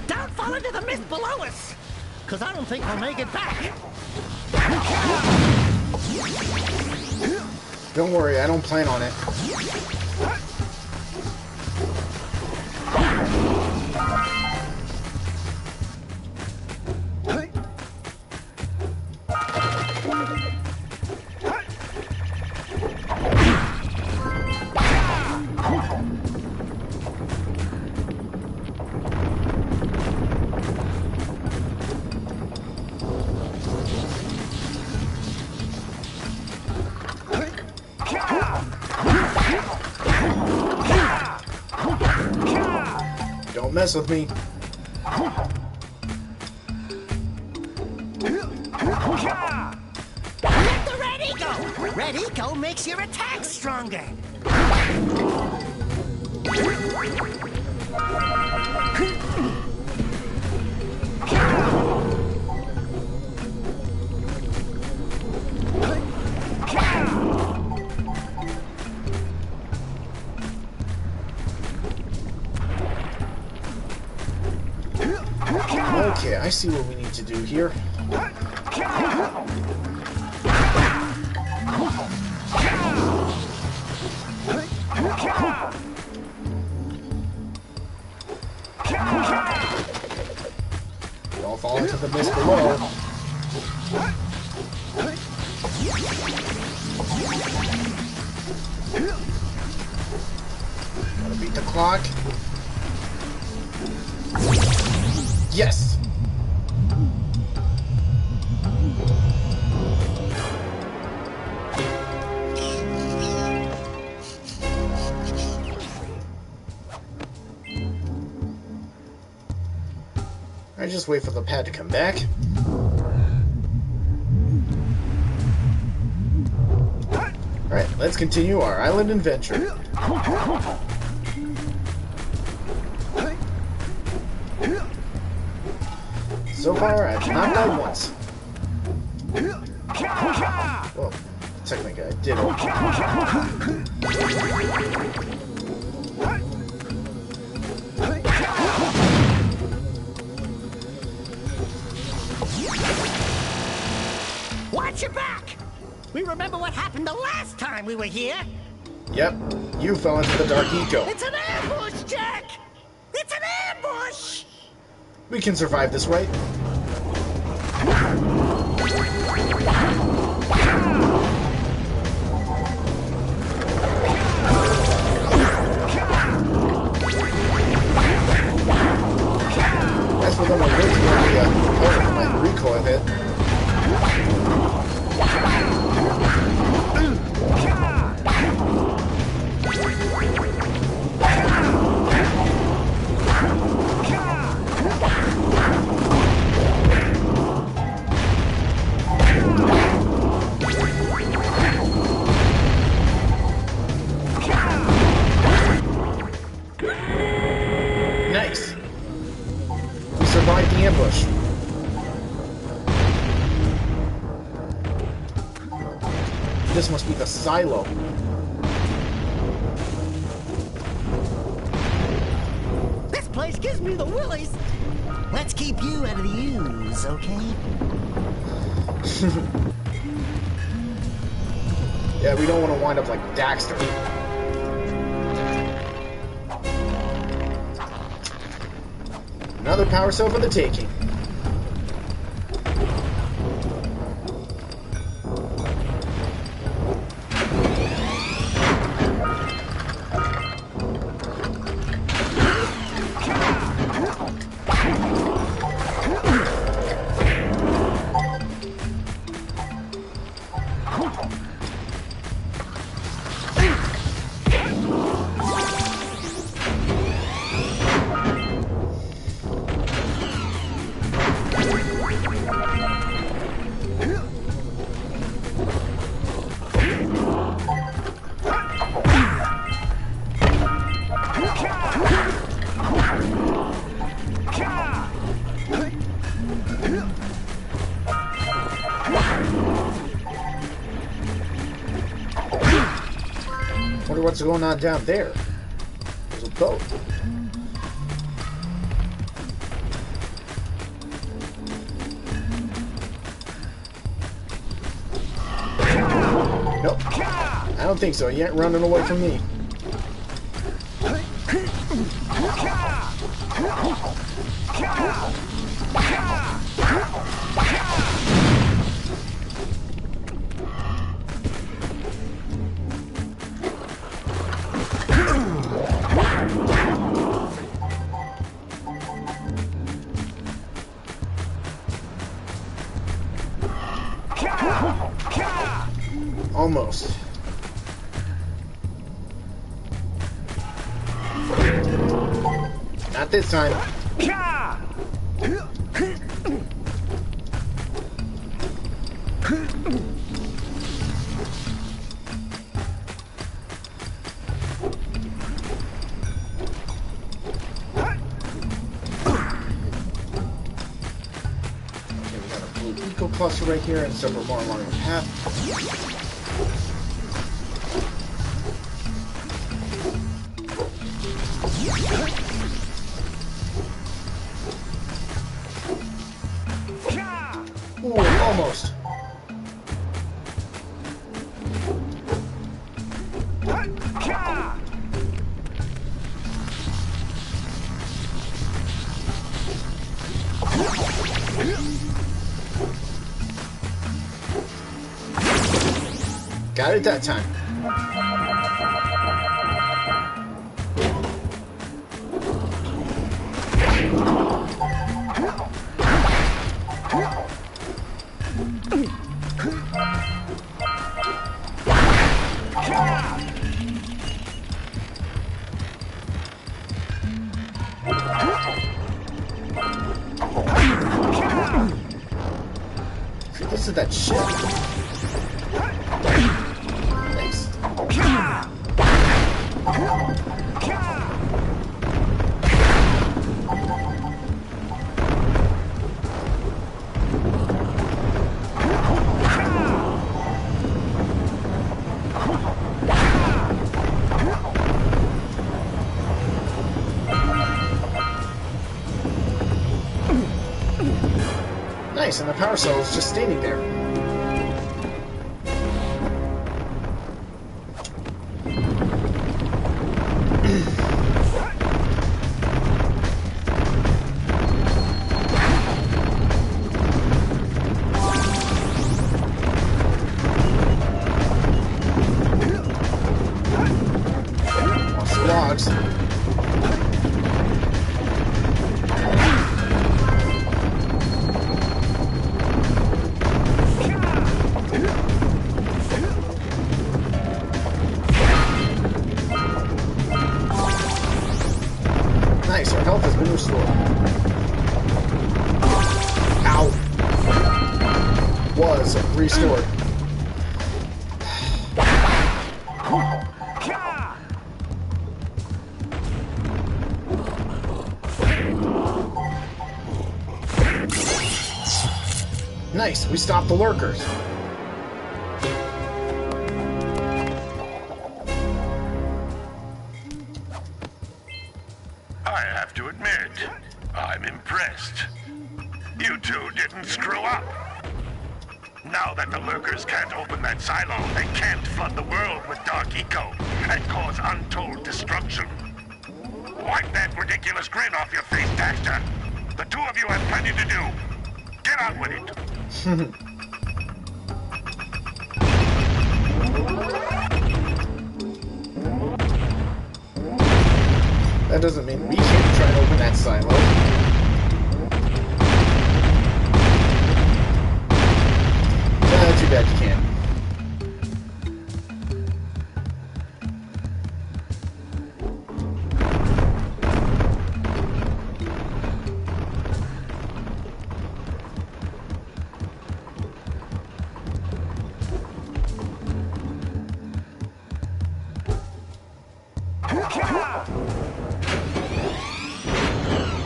Don't fall into the mist below us! Because I don't think we'll make it back. Don't worry, I don't plan on it. Don't mess with me. Get the Red Eco! Red Eco makes your attack stronger. Okay, I see what we need to do here. Don't fall into the mist below. Gotta beat the clock. Yes! I just wait for the pad to come back. let's continue our island adventure. So far, I've not died once. Well, technically I didn't. Watch your back! We remember what happened the last time we were here. Yep, you fell into the dark eco. It's an ambush, Jack! It's an ambush! We can survive this, right? As for them, I'm waiting on my recoil hit. Nice. We survived the ambush. This must be the silo. This place gives me the willies. Let's keep you out of the ooze, okay? Yeah, we don't want to wind up like Daxter. Another power cell for the taking. Wonder what's going on down there. There's a boat. Nope. I don't think so. You ain't running away from me. Almost. Not this time. Eco cluster right here and several more along the path. Ooh, almost. Got it that time. See, this is that shit. Nice. Nice, and the power cell is just standing there. Logs. Nice, our health has been restored. Ow. Was restored. Nice, we stopped the lurkers. I have to admit, I'm impressed. You two didn't screw up. Now that the lurkers can't open that silo, they can't flood the world with dark eco and cause untold destruction. Wipe that ridiculous grin off your face, Daxter. The two of you have plenty to do. Get on with it. That doesn't mean we can't try to open that silo. Too bad you can't.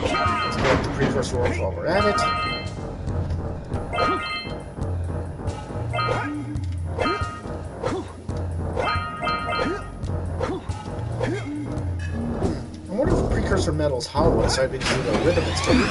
Let's collect the precursor orbs while we're at it. I wonder if the precursor metal's hollow inside because of the rhythm it's taking.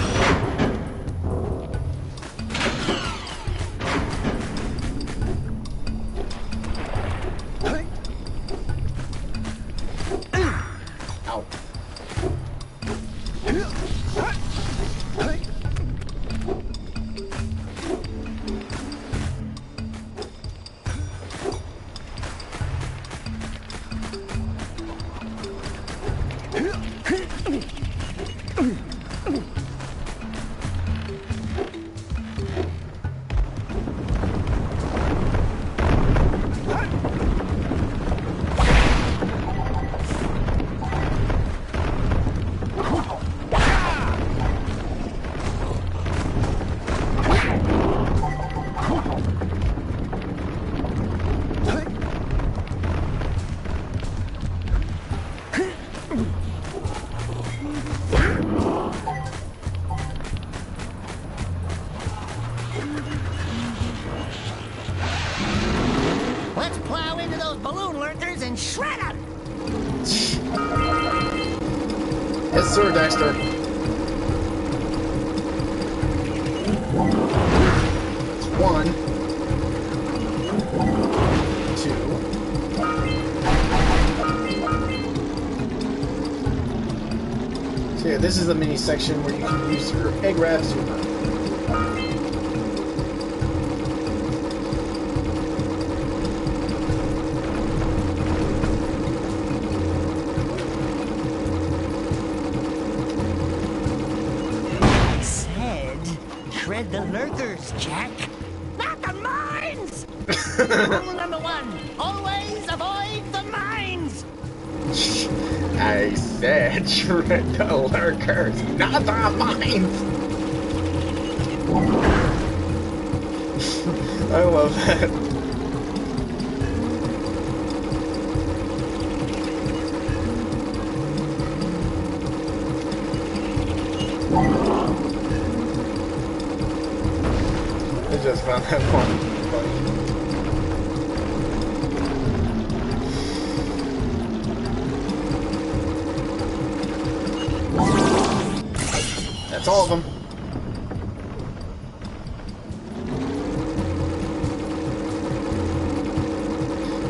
Let's plow into those balloon lurkers and shred them! Yes, sir, Daxter. That's 1, 2. So yeah, this is the mini section where you can use your egg wrap zoomer. Shred the lurkers, Jack. Not the mines! Rule number 1, always avoid the mines! I said shred the lurkers, not the mines! I love that. I just found that one funny. That's all of them.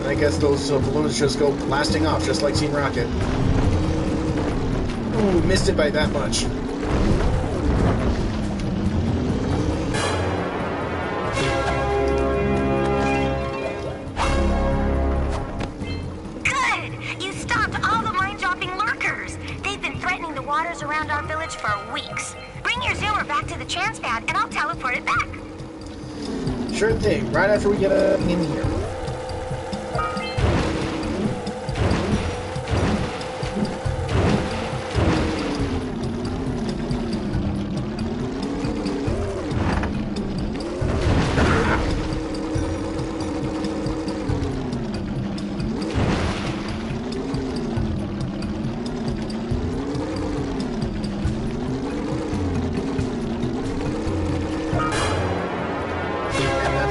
I guess those balloons just go blasting off, just like Team Rocket. Ooh, missed it by that much. Good! You stopped all the mine-dropping lurkers. They've been threatening the waters around our village for weeks. Bring your zoomer back to the transpad, and I'll teleport it back. Sure thing, right after we get in here.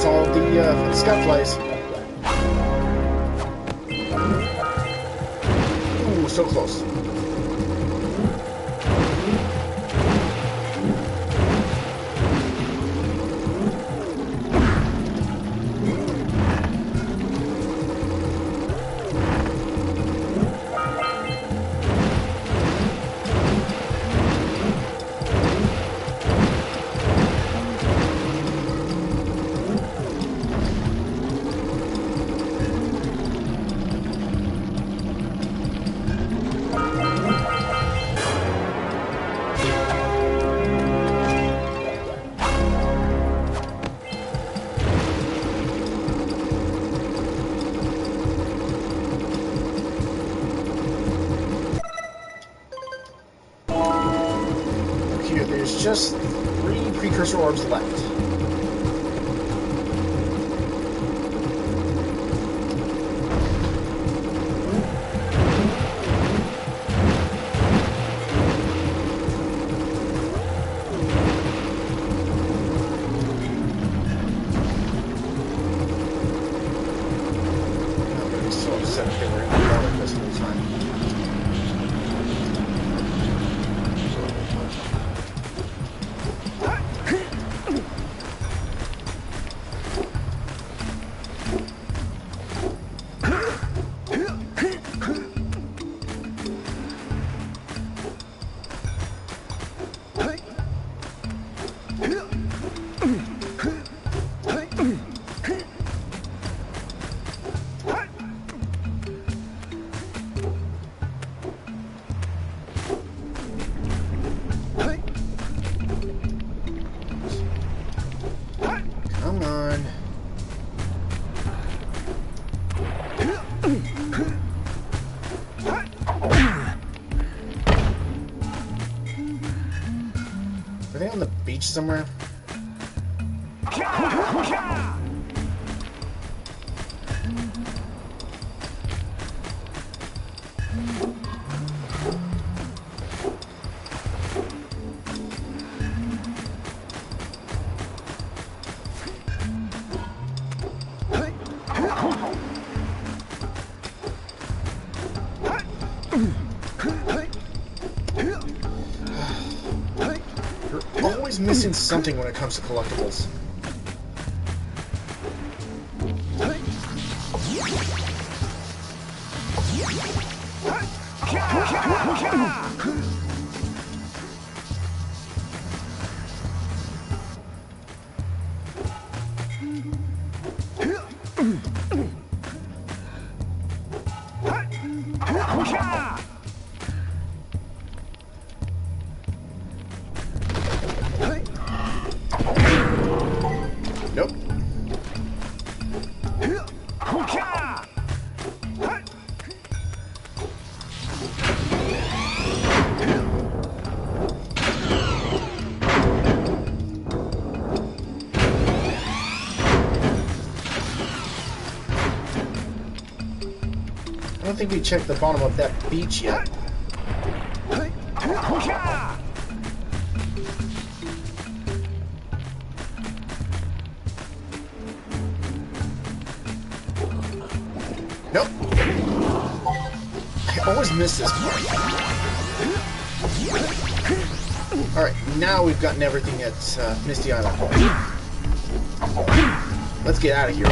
All the scufflies. Ooh, so close. There's just 3 precursor orbs left. I'm gonna be so upset if they were in the water this whole time. Come on. Are they on the beach somewhere? You're always missing something when it comes to collectibles. Nope. I don't think we checked the bottom of that beach yet. Nope. I always miss this part. Alright, now we've gotten everything at Misty Island. Let's get out of here.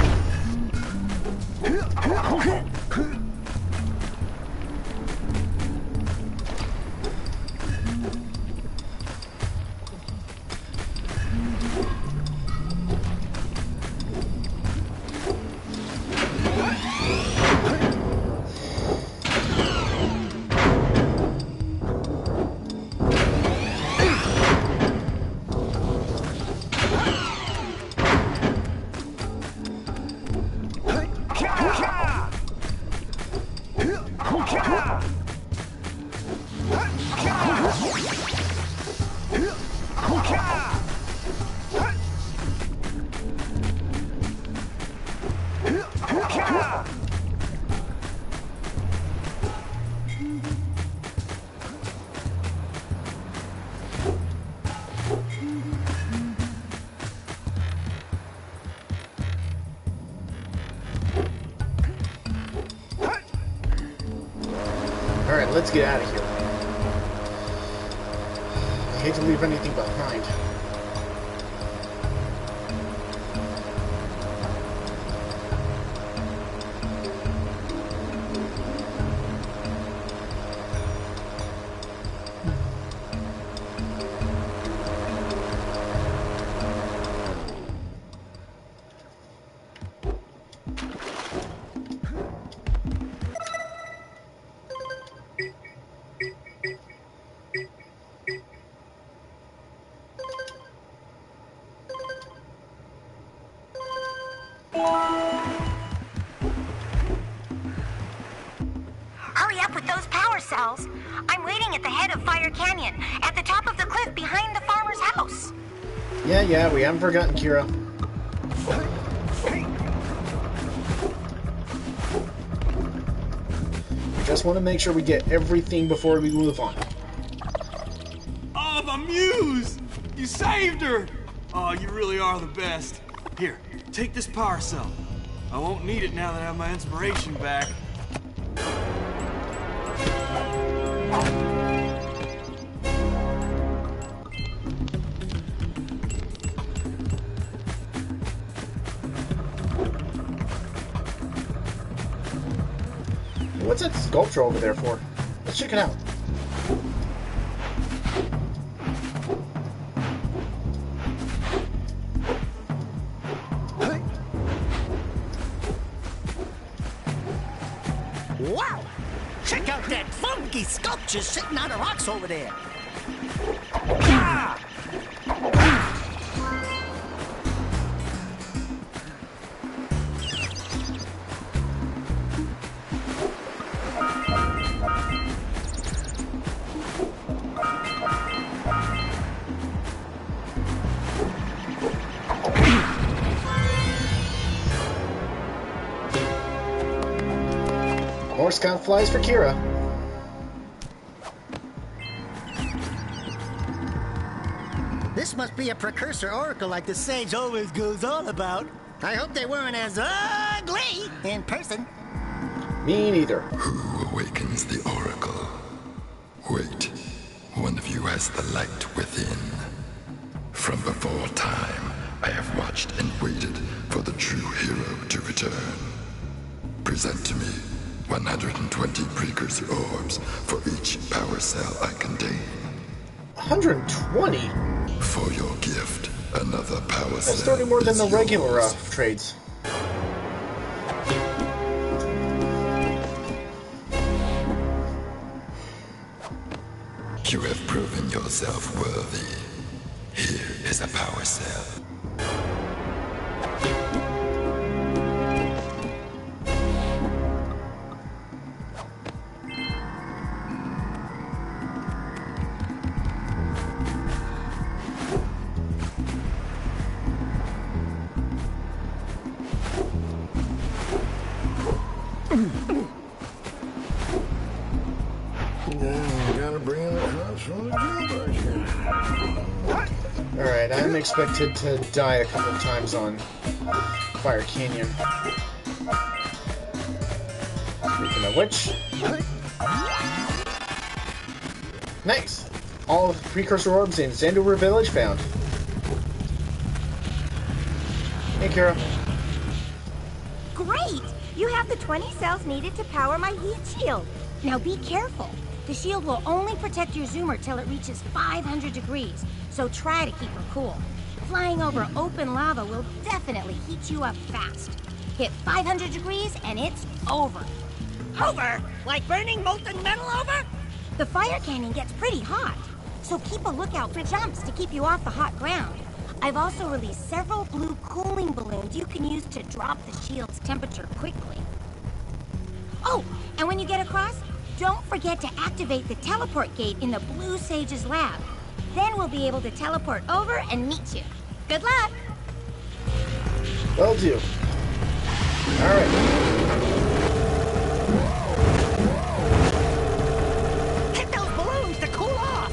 Alright, let's get out of here. I hate to leave anything behind. Hurry up with those power cells. I'm waiting at the head of Fire Canyon, at the top of the cliff behind the farmer's house. Yeah, we haven't forgotten, Kira. We just want to make sure we get everything before we move on. Oh, my muse! You saved her! Oh, you really are the best. Here, take this power cell. I won't need it now that I have my inspiration back. What's that sculpture over there for? Let's check it out. Wow! Check out that funky sculpture sitting on the rocks over there. Ah! More scout flies for Kira. This must be a precursor oracle like the sage always goes on about. I hope they weren't as ugly in person. Me neither. Who awakens the oracle? Wait, one of you has the light within. From before time, I have watched and waited for the true hero to return. Present to me 120 precursor orbs for each power cell I contain. 120? For your gift, another power cell. That's 30 more than the regular trades. You have proven yourself worthy. Here is a power cell. Alright, I'm expected to die a couple times on Fire Canyon. Speaking of which... Nice! All of the precursor orbs in Zandover Village found. Hey, Kara. Great! You have the 20 cells needed to power my heat shield. Now be careful. The shield will only protect your zoomer till it reaches 500 degrees, so try to keep her cool. Flying over open lava will definitely heat you up fast. Hit 500 degrees and it's over. Over? Like burning molten metal over? The fire canyon gets pretty hot, so keep a lookout for jumps to keep you off the hot ground. I've also released several blue cooling balloons you can use to drop the shield's temperature quickly. Oh, and when you get across, don't forget to activate the teleport gate in the Blue Sage's lab. Then we'll be able to teleport over and meet you. Good luck! Will do. Alright. Hit those balloons to cool off!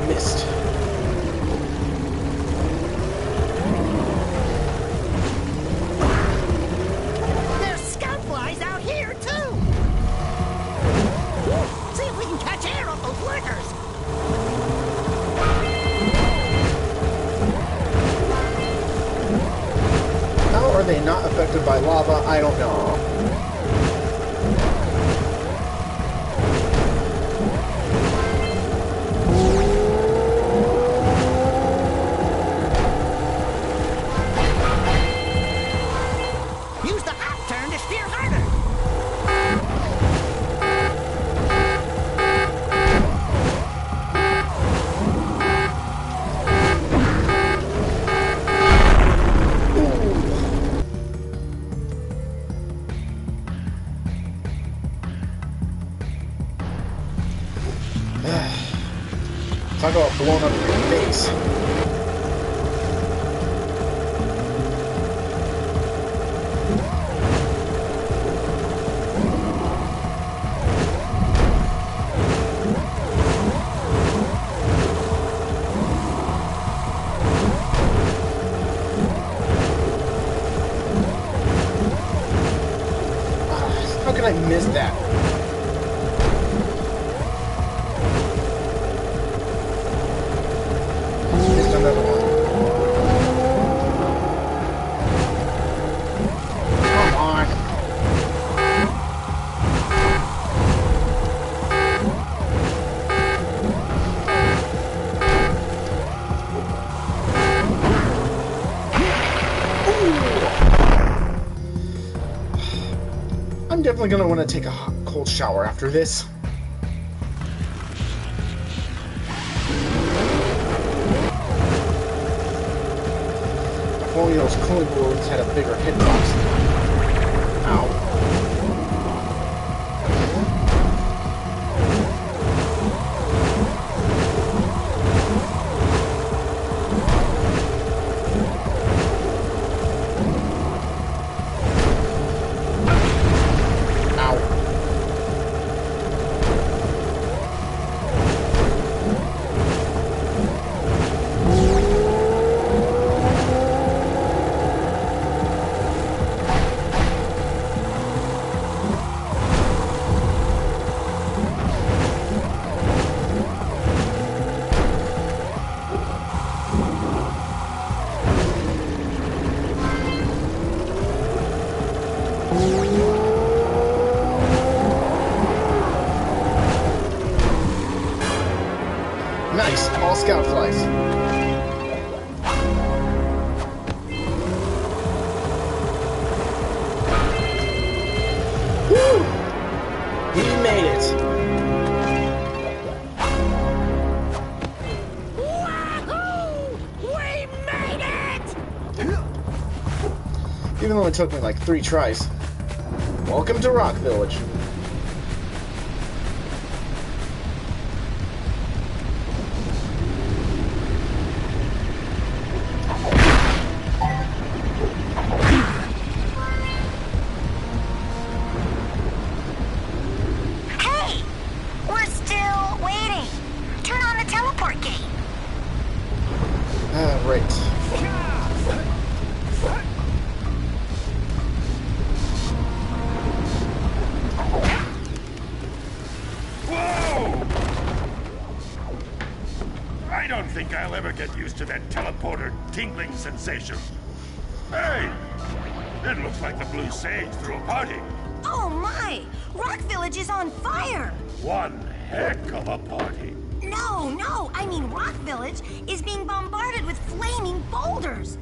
Missed. There's scout flies out here, too! Woo! See if we can catch air off those lurkers! How are they not affected by lava? I don't know. Use the hop turn to steer harder! Talk about blowing up your face. How can I miss that? Missed another one. Come on. I'm definitely gonna want to take a hot, cold shower after this. If only those cooling balloons had a bigger hitbox. Ow. Nice, all scout flies. Woo! We made it. Wahoo! We made it! Even though it took me like 3 tries. Welcome to Rock Village. Hey! We're still waiting. Turn on the teleport gate. Right. think I'll ever get used to that teleporter tingling sensation. Hey! It looks like the Blue Sage threw a party. Oh my! Rock Village is on fire! One heck of a party. No, I mean Rock Village is being bombarded with flaming boulders.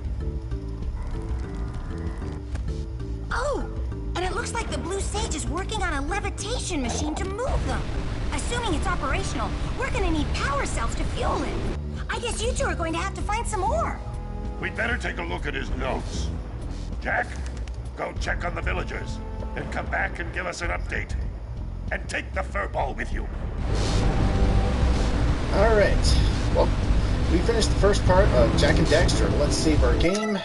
Oh, and it looks like the Blue Sage is working on a levitation machine to move them. Assuming it's operational, we're gonna need power cells to fuel it. I guess you two are going to have to find some more. We'd better take a look at his notes. Jack, go check on the villagers, and come back and give us an update. And take the furball with you. Alright, well, we finished the first part of Jak and Daxter. Let's save our game.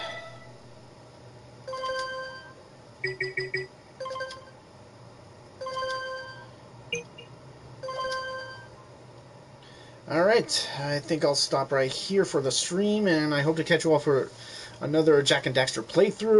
Alright, I think I'll stop right here for the stream, and I hope to catch you all for another Jak and Daxter playthrough.